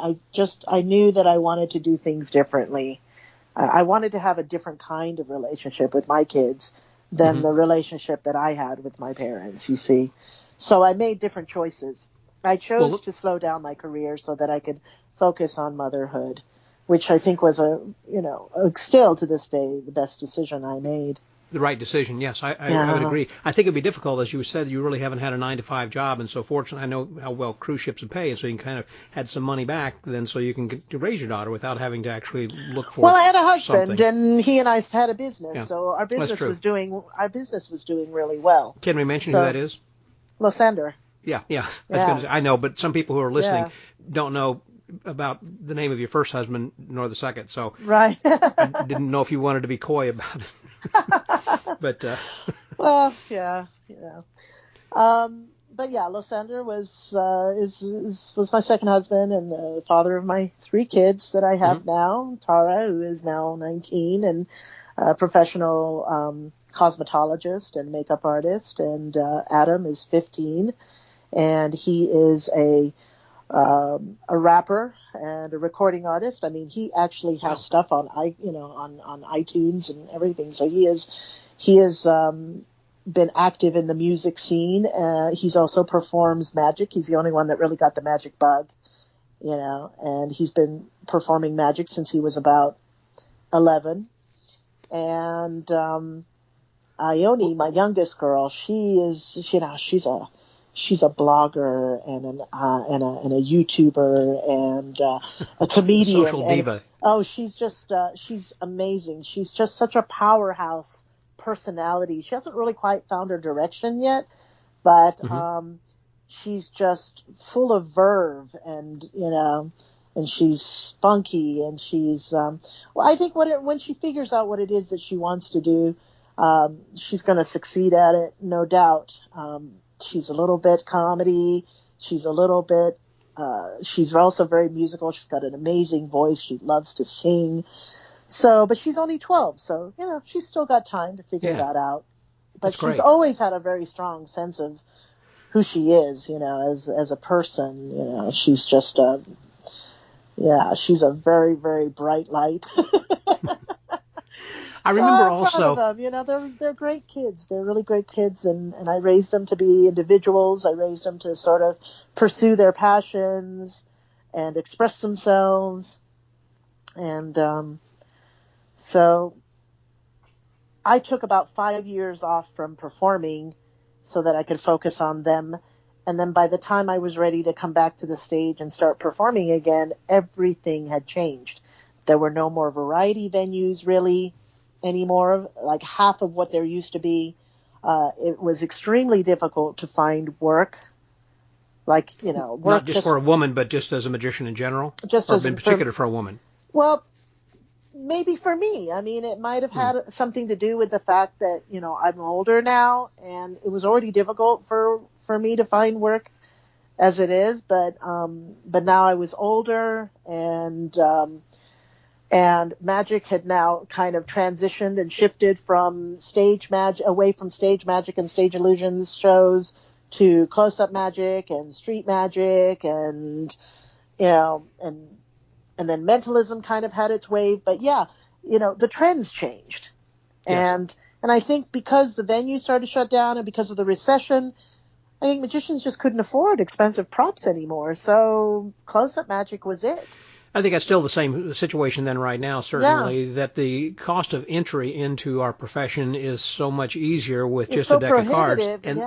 I knew that I wanted to do things differently. I wanted to have a different kind of relationship with my kids than the relationship that I had with my parents, you see. So I made different choices. I chose to slow down my career so that I could focus on motherhood, which I think was still to this day, the best decision I made. The right decision, yes, I would agree. I think it'd be difficult, as you said, you really haven't had a 9-to-5 job, and so fortunately, I know how well cruise ships would pay, so you can kind of had some money back then, so you can to raise your daughter without having to actually look for. Well, I had a husband, something. And he and I had a business, Yeah. so our business was doing really well. Can we mention who that is? Lysander. Yeah. I know, but some people who are listening don't know about the name of your first husband nor the second, so right. I didn't know if you wanted to be coy about it. But well, yeah. But yeah, Lysander was my second husband and the father of my 3 kids that I have now. Tara, who is now 19 and a professional cosmetologist and makeup artist, and Adam is 15, and he is a rapper and a recording artist. I mean, he actually has stuff on iTunes and everything. So he has been active in the music scene. He's also performs magic. He's the only one that really got the magic bug, and he's been performing magic since he was about 11. And Ione, my youngest girl, she's a blogger and a YouTuber and a comedian. Social diva. She's amazing. She's just such a powerhouse personality. She hasn't really quite found her direction yet, but she's just full of verve and she's spunky and she's I think when she figures out what it is that she wants to do, she's going to succeed at it, no doubt. She's a little bit comedy. She's a little bit, she's also very musical. She's got an amazing voice. She loves to sing. So, but she's only 12. So, she's still got time to figure that out. But she's always had a very strong sense of who she is, as a person. She's just, she's a very, very bright light. I remember also, proud of them. They're great kids. They're really great kids, and I raised them to be individuals. I raised them to sort of pursue their passions and express themselves. And so I took about 5 years off from performing so that I could focus on them. And then by the time I was ready to come back to the stage and start performing again, everything had changed. There were no more variety venues really anymore, like half of what there used to be. It was extremely difficult to find work. Work not just for a woman, but just as a magician in general, or in particular for a woman. Well, maybe for me, I mean, it might have had something to do with the fact that, I'm older now, and it was already difficult for me to find work as it is, but now I was older, and magic had now kind of transitioned and shifted from stage magic, away from stage magic and stage illusions shows to close-up magic and street magic, and then mentalism kind of had its wave. But yeah, the trends changed. Yes. And I think because the venues started to shut down and because of the recession, I think magicians just couldn't afford expensive props anymore. So close-up magic was it. I think that's still the same situation then right now, certainly, that the cost of entry into our profession is so much easier with just a deck of cards. And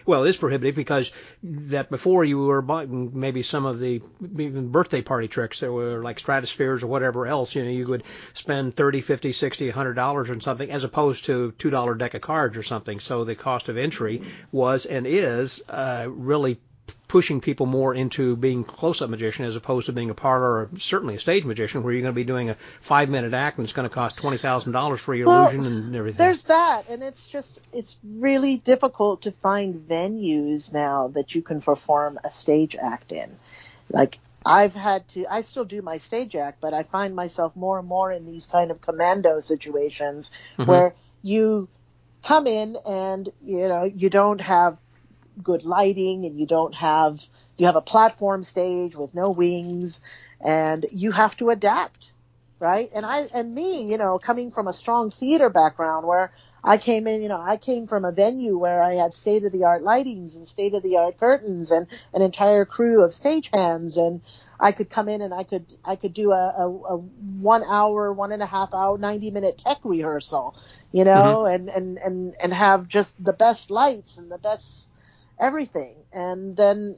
well, it is prohibitive because that before you were buying maybe some of the even birthday party tricks that were like stratospheres or whatever else, you would spend $30, $50, $60, $100 on something as opposed to $2 deck of cards or something. So the cost of entry was and is really pushing people more into being close-up magician as opposed to being a parlor or certainly a stage magician where you're going to be doing a 5-minute act and it's going to cost $20,000 for your illusion and everything. There's that, and it's really difficult to find venues now that you can perform a stage act in. Like I still do my stage act, but I find myself more and more in these kind of commando situations where you come in and you don't have good lighting, and you have a platform stage with no wings, and you have to adapt, right? And me, coming from a strong theater background where I came from a venue where I had state-of-the-art lightings and state-of-the-art curtains and an entire crew of stagehands, and I could come in and I could do a 1 hour, 1.5 hour, 90-minute tech rehearsal, and have just the best lights and the best everything. And then,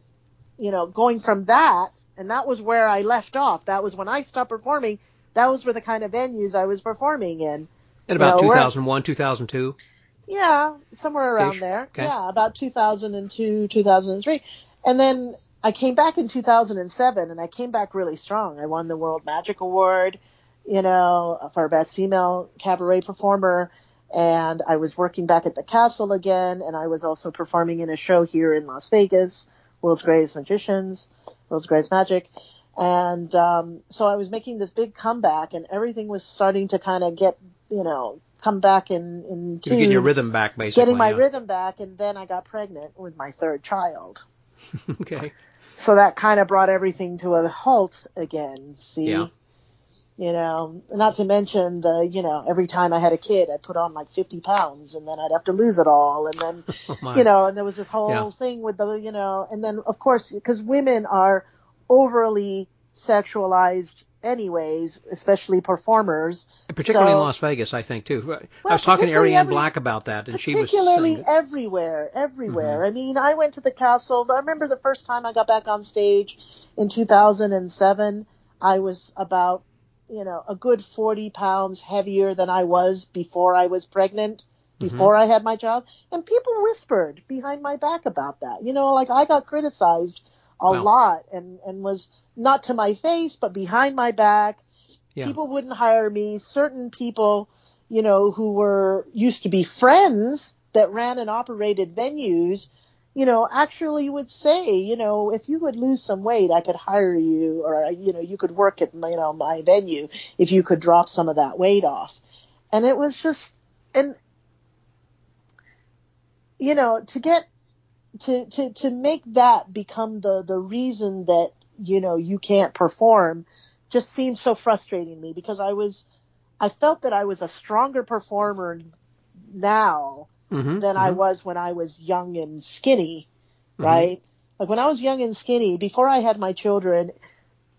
going from that, and that was where I left off. That was when I stopped performing. That was for the kind of venues I was performing in. In about 2001, 2002? Yeah, somewhere around there. Okay. Yeah, about 2002, 2003. And then I came back in 2007, and I came back really strong. I won the World Magic Award, for Best Female Cabaret Performer. And I was working back at the castle again, and I was also performing in a show here in Las Vegas, World's Greatest Magicians, World's Greatest Magic. And so I was making this big comeback, and everything was starting to kind of get, come back in tune. You're getting your rhythm back, basically. Getting my rhythm back, and then I got pregnant with my third child. Okay. So that kind of brought everything to a halt again, see? Yeah. Not to mention every time I had a kid, I'd put on like 50 pounds and then I'd have to lose it all. And then, and there was this whole thing with and then of course, because women are overly sexualized anyways, especially performers. Particularly in Las Vegas, I think, too. I was talking to Ariane Black about that, and she was particularly everywhere. Mm-hmm. I mean, I went to the castle. I remember the first time I got back on stage in 2007, I was about a good 40 pounds heavier than I was before I was pregnant, before I had my child. And people whispered behind my back about that. I got criticized a lot and was not to my face, but behind my back. Yeah. People wouldn't hire me. Certain people, who used to be friends that ran and operated venues, actually would say, if you would lose some weight, I could hire you, or, you could work at, my venue if you could drop some of that weight off. And it was just, and, to make that become the reason that, you can't perform just seemed so frustrating to me, because I felt that I was a stronger performer now than I was when I was young and skinny, right? Like when I was young and skinny, before I had my children,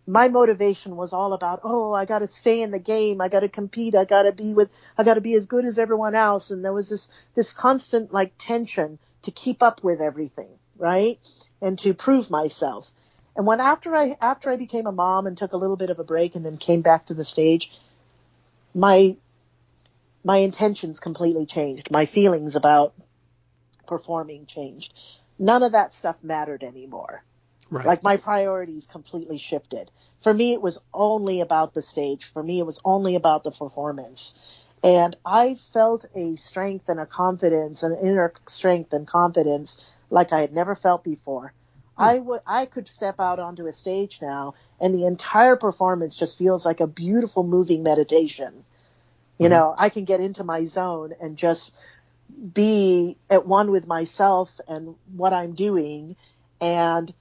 my motivation was all about, I got to stay in the game. I got to compete. I got to be as good as everyone else. And there was this constant like tension to keep up with everything, right? And to prove myself. And after I became a mom and took a little bit of a break and then came back to the stage, my intentions completely changed. My feelings about performing changed. None of that stuff mattered anymore. Right. Like my priorities completely shifted. For me, it was only about the stage. For me, it was only about the performance. And I felt a strength and a confidence, an inner strength and confidence like I had never felt before. I could step out onto a stage now, and the entire performance just feels like a beautiful moving meditation. You know, I can get into my zone and just be at one with myself and what I'm doing. And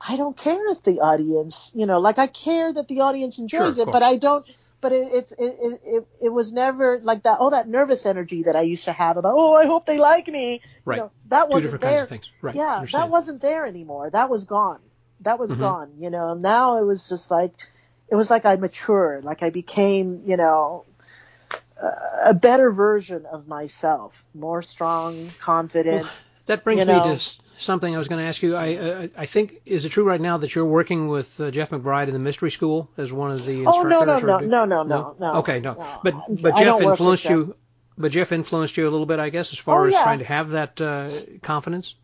I don't care if the audience, you know, like I care that the audience enjoys it, but I don't. But it was never like that. Oh, that nervous energy that I used to have about, oh, I hope they like me. Right. You know, that wasn't Two different there. kinds of things. Right. Yeah, that wasn't there anymore. That was gone. That was gone. You know, now it was just like, it was like I matured, like I became, you know, a better version of myself, more strong, confident. Well, that brings me to something I was going to ask you. I think, is it true right now that you're working with Jeff McBride in the Mystery School as one of the instructors? No. Okay, no. But Jeff influenced you. But Jeff influenced you a little bit, I guess, as far as trying to have that confidence.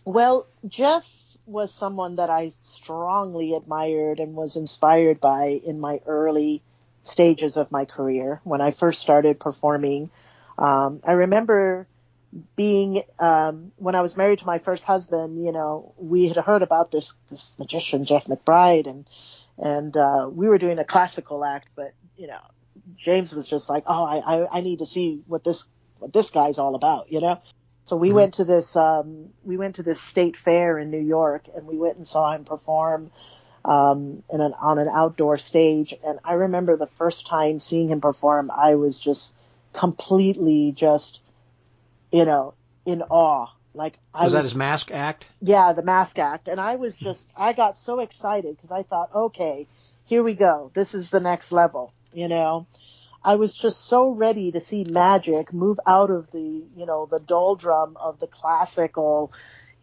Well, Jeff was someone that I strongly admired and was inspired by in my early stages of my career when I first started performing. I remember being when I was married to my first husband, you know, we had heard about this magician Jeff McBride, and we were doing a classical act, but you know, James was just like, oh, I need to see what this guy's all about, you know. So we went to this state fair in New York, and we went and saw him perform on an outdoor stage. And I remember the first time seeing him perform, I was just completely just, you know, in awe. Like was that his mask act? Yeah, the mask act. And I got so excited because I thought, okay, here we go. This is the next level, you know. I was just so ready to see magic move out of the, you know, the doldrum of the classical.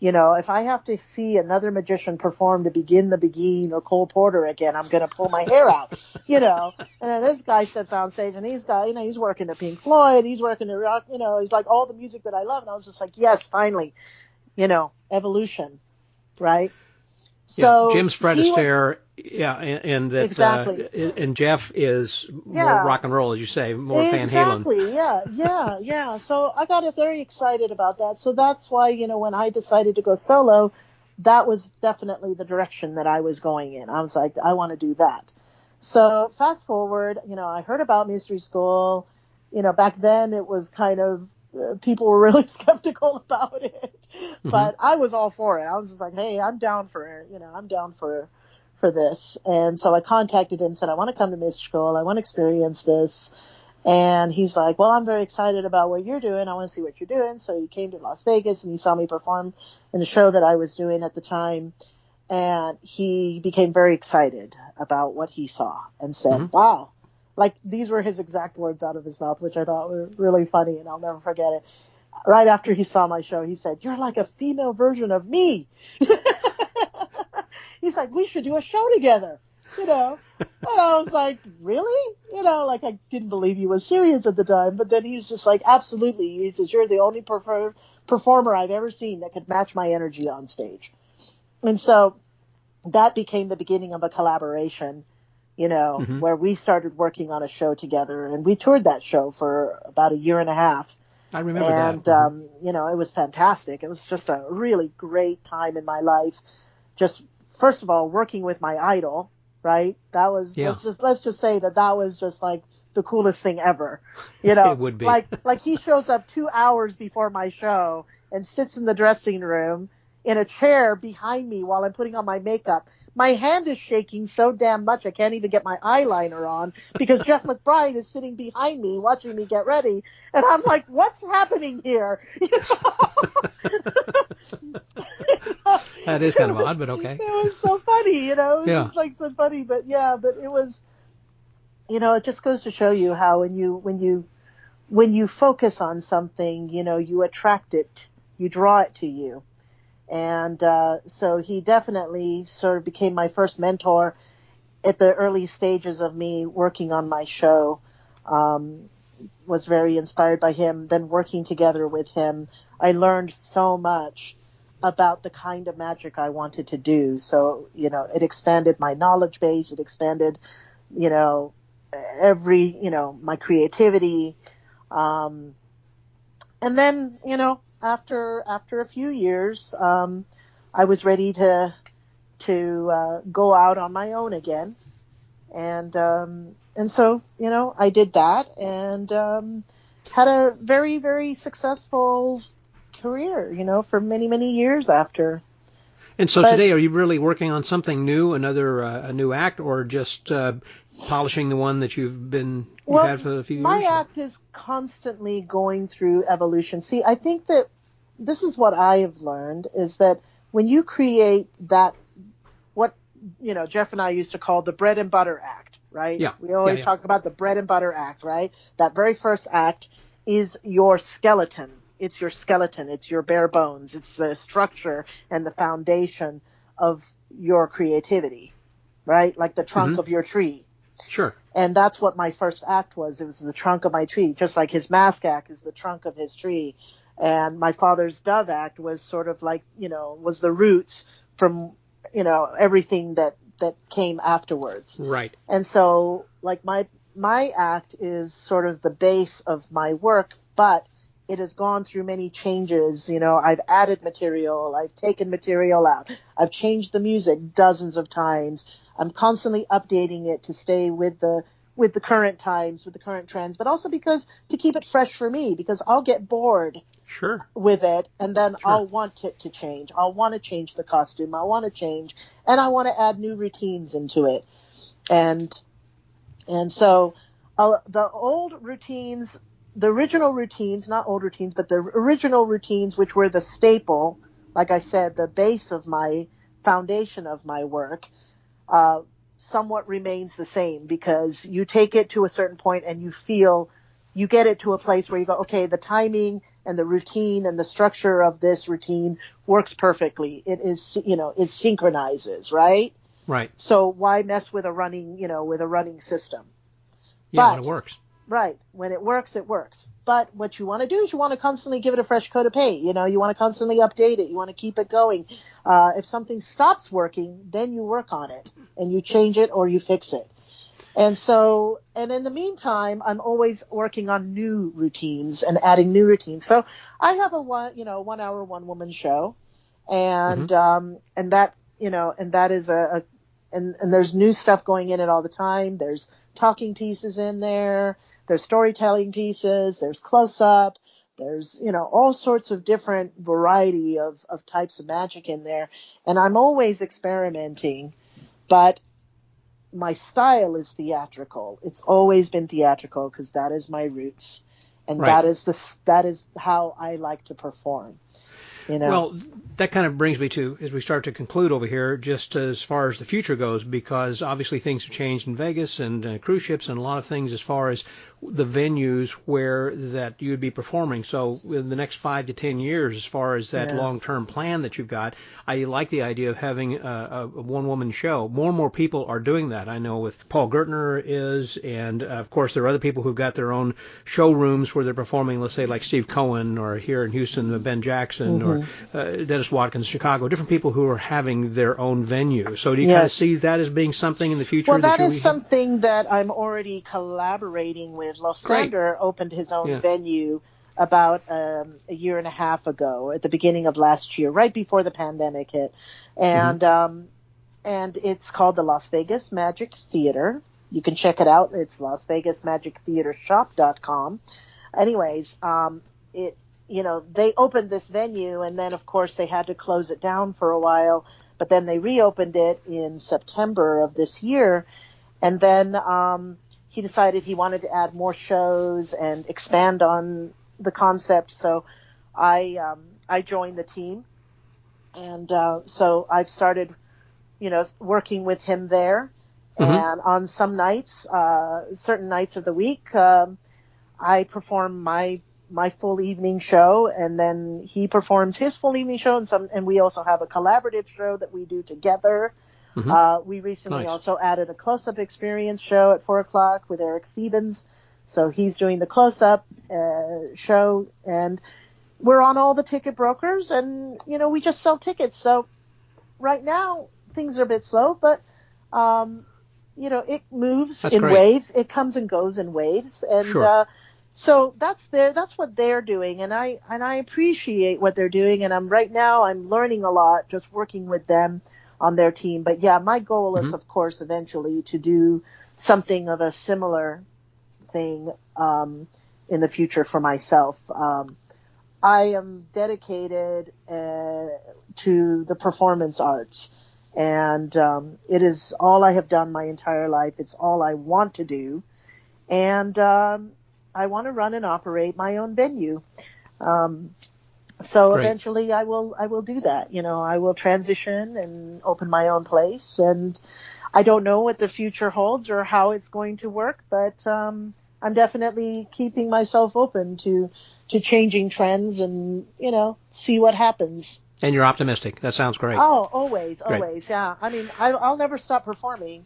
You know, if I have to see another magician perform to Begin the Beguine or Cole Porter again, I'm going to pull my hair out, you know. And then this guy steps on stage and he's working to Pink Floyd, he's working to rock, you know, he's like all the music that I love. And I was just like, yes, finally, you know, evolution, right? So Jim's Fred Astaire, and that exactly. And Jeff is more rock and roll, as you say, more Van Halen. Exactly, yeah. So I got very excited about that. So that's why, you know, when I decided to go solo, that was definitely the direction that I was going in. I was like, I want to do that. So fast forward, you know, I heard about Mystery School. You know, back then it was kind of, people were really skeptical about it, but I was all for it. I was just like, hey, I'm down for it. You know, I'm down for this. And so I contacted him and said, I want to come to Mystery School. I want to experience this. And he's like, well, I'm very excited about what you're doing. I want to see what you're doing. So he came to Las Vegas and he saw me perform in the show that I was doing at the time. And he became very excited about what he saw and said, wow. Like, these were his exact words out of his mouth, which I thought were really funny, and I'll never forget it. Right after he saw my show, he said, you're like a female version of me. He's like, we should do a show together, you know. And I was like, really? You know, like, I didn't believe he was serious at the time. But then he's just like, absolutely. He says, you're the only performer I've ever seen that could match my energy on stage. And so that became the beginning of a collaboration, you know, where we started working on a show together, and we toured that show for about a year and a half. I remember that. And, you know, it was fantastic. It was just a really great time in my life. Just, first of all, working with my idol, right? That was, let's just say that was just like the coolest thing ever. You know, it would be. like he shows up 2 hours before my show and sits in the dressing room in a chair behind me while I'm putting on my makeup. My hand is shaking so damn much I can't even get my eyeliner on because Jeff McBride is sitting behind me watching me get ready. And I'm like, what's happening here? You know? That is kind of odd, but okay. It was so funny, you know. It was just like so funny. But it was, you know, it just goes to show you how when you focus on something, you know, you attract it, you draw it to you. And so he definitely sort of became my first mentor at the early stages of me working on my show. Was very inspired by him. Then working together with him, I learned so much about the kind of magic I wanted to do. So, it expanded my knowledge base. It expanded, my creativity. And then, after a few years, I was ready to go out on my own again. And so, I did that and had a very, very successful career, for many, many years after. And so today, are you really working on something new, a new act, or just polishing the one that you've had for a few years? My act is constantly going through evolution. See, I think that this is what I have learned, is that when you create that, what, Jeff and I used to call the bread and butter act, right? Yeah. We always talk about the bread and butter act, right? That very first act is your skeleton. It's your skeleton. It's your bare bones. It's the structure and the foundation of your creativity, right? Like the trunk of your tree. Sure. And that's what my first act was. It was the trunk of my tree, just like his mask act is the trunk of his tree. And my father's dove act was sort of like, was the roots from, everything that came afterwards. Right. And so like my act is sort of the base of my work, but it has gone through many changes. I've added material. I've taken material out. I've changed the music dozens of times. I'm constantly updating it to stay with the current times, with the current trends, but also to keep it fresh for me, because I'll get bored with it, and then I'll want it to change. I'll want to change the costume. I want to change, and I want to add new routines into it. And so the old routines, the original routines, not old routines, but the original routines, which were the staple, like I said, the base of my foundation of my work, somewhat remains the same, because you take it to a certain point and you get it to a place where you go, okay, the timing and the routine and the structure of this routine works perfectly. It is, it synchronizes, right? Right. So why mess with a running system? Yeah, when it works. Right. When it works, it works. But what you want to do is you want to constantly give it a fresh coat of paint. You want to constantly update it. You want to keep it going. If something stops working, then you work on it and you change it or you fix it. And in the meantime, I'm always working on new routines and adding new routines. So I have a 1 hour, one woman show, and that is and there's new stuff going in it all the time. There's talking pieces in there. There's storytelling pieces. There's close up. There's, all sorts of different variety of types of magic in there. And I'm always experimenting, but my style is theatrical. It's always been theatrical because that is my roots. And that is how I like to perform. Well, that kind of brings me to, as we start to conclude over here, just as far as the future goes, because obviously things have changed in Vegas and cruise ships and a lot of things as far as the venues where that you would be performing. So in the next 5 to 10 years, as far as that long-term plan that you've got, I like the idea of having a one-woman show. More and more people are doing that. I know with Paul Gertner is, and of course there are other people who've got their own showrooms where they're performing, let's say like Steve Cohen, or here in Houston, Ben Jackson, or Dennis Watkins, Chicago, different people who are having their own venue. So do you kind of see that as being something in the future? Well, that is something that I'm already collaborating with. Losander opened his own venue about a year and a half ago, at the beginning of last year, right before the pandemic hit. And and it's called the Las Vegas Magic Theater. You can check it out. It's LasVegasMagicTheaterShop.com. Anyways, they opened this venue, and then, of course, they had to close it down for a while. But then they reopened it in September of this year. And then he decided he wanted to add more shows and expand on the concept. So I joined the team. And so I've started, working with him there. And on some nights, certain nights of the week, I perform my full evening show, and then he performs his full evening show, and we also have a collaborative show that we do together. We recently also added a close-up experience show at 4:00 with Eric Stevens, so he's doing the close-up show, and we're on all the ticket brokers, and, we just sell tickets. So right now things are a bit slow, but, it moves in waves. It comes and goes in waves. And, sure. So that's what they're doing. And I appreciate what they're doing. And I'm learning a lot just working with them on their team. But yeah, my goal is, of course, eventually to do something of a similar thing, in the future for myself. I am dedicated to the performance arts, and it is all I have done my entire life. It's all I want to do, and I want to run and operate my own venue. So eventually I will do that. I will transition and open my own place, and I don't know what the future holds or how it's going to work, but I'm definitely keeping myself open to changing trends and, see what happens. And you're optimistic. That sounds great. Oh, always. Yeah. I mean, I'll never stop performing,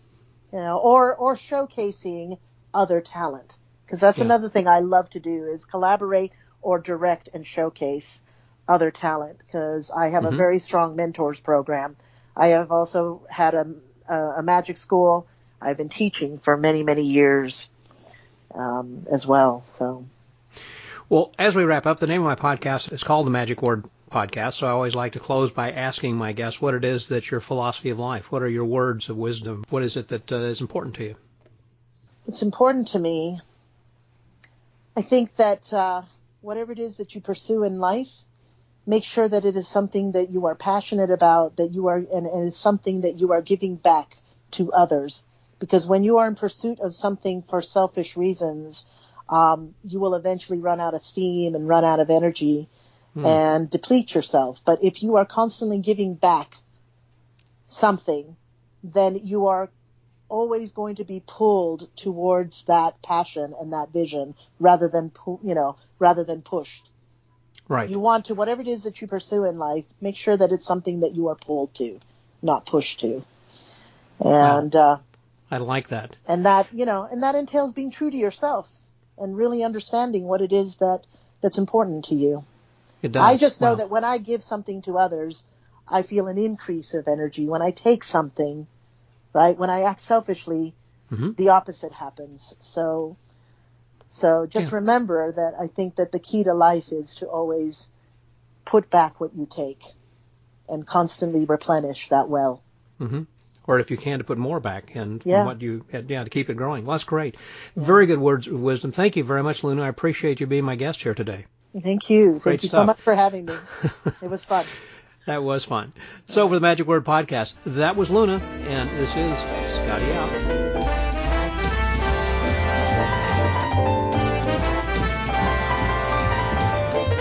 or showcasing other talent. Because that's another thing I love to do is collaborate or direct and showcase other talent. Because I have a very strong mentors program. I have also had a magic school. I've been teaching for many, many years. As well. So, well, as we wrap up, the name of my podcast is called the Magic Word Podcast. So I always like to close by asking my guests what it is that's your philosophy of life. What are your words of wisdom? What is it that is important to you? It's important to me. I think that whatever it is that you pursue in life, make sure that it is something that you are passionate about, that you are, and it's something that you are giving back to others. Because when you are in pursuit of something for selfish reasons, you will eventually run out of steam and run out of energy and deplete yourself. But if you are constantly giving back something, then you are always going to be pulled towards that passion and that vision rather than pushed. Right. You want to, whatever it is that you pursue in life, make sure that it's something that you are pulled to, not pushed to. And, I like that. And that, and that entails being true to yourself and really understanding what it is that's important to you. It does. I just know that when I give something to others, I feel an increase of energy. When I take something, right, when I act selfishly, the opposite happens. So just remember that I think that the key to life is to always put back what you take and constantly replenish that well. Mm-hmm. Or if you can, to put more back and what you to keep it growing. Well, that's great. Very good words of wisdom. Thank you very much, Luna. I appreciate you being my guest here today. Thank you. Thank you so much for having me. It was fun. That was fun. So for the Magic Word Podcast, that was Luna, and this is Scotty out.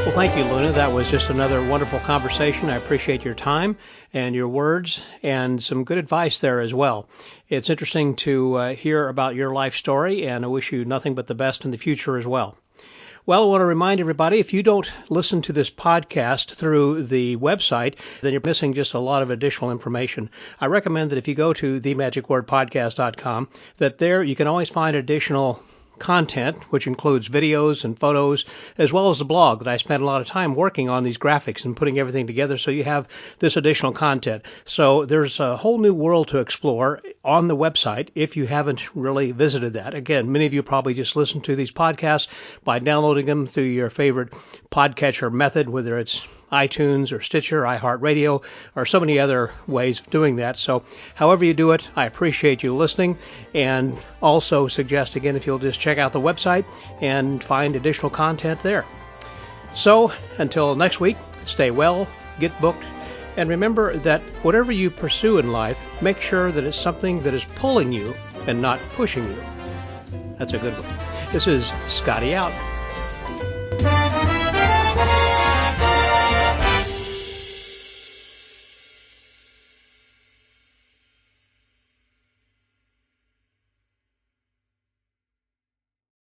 Well, thank you, Luna. That was just another wonderful conversation. I appreciate your time and your words and some good advice there as well. It's interesting to hear about your life story, and I wish you nothing but the best in the future as well. Well, I want to remind everybody, if you don't listen to this podcast through the website, then you're missing just a lot of additional information. I recommend that if you go to themagicwordpodcast.com, that there you can always find additional content, which includes videos and photos, as well as the blog that I spent a lot of time working on these graphics and putting everything together so you have this additional content. So there's a whole new world to explore on the website if you haven't really visited that. Again, many of you probably just listen to these podcasts by downloading them through your favorite podcatcher method, whether it's iTunes or Stitcher, iHeartRadio, or so many other ways of doing that. So however you do it, I appreciate you listening, and also suggest again if you'll just check out the website and find additional content there. So until next week, stay well, get booked, and remember that whatever you pursue in life, make sure that it's something that is pulling you and not pushing you. That's a good one. This is Scotty out.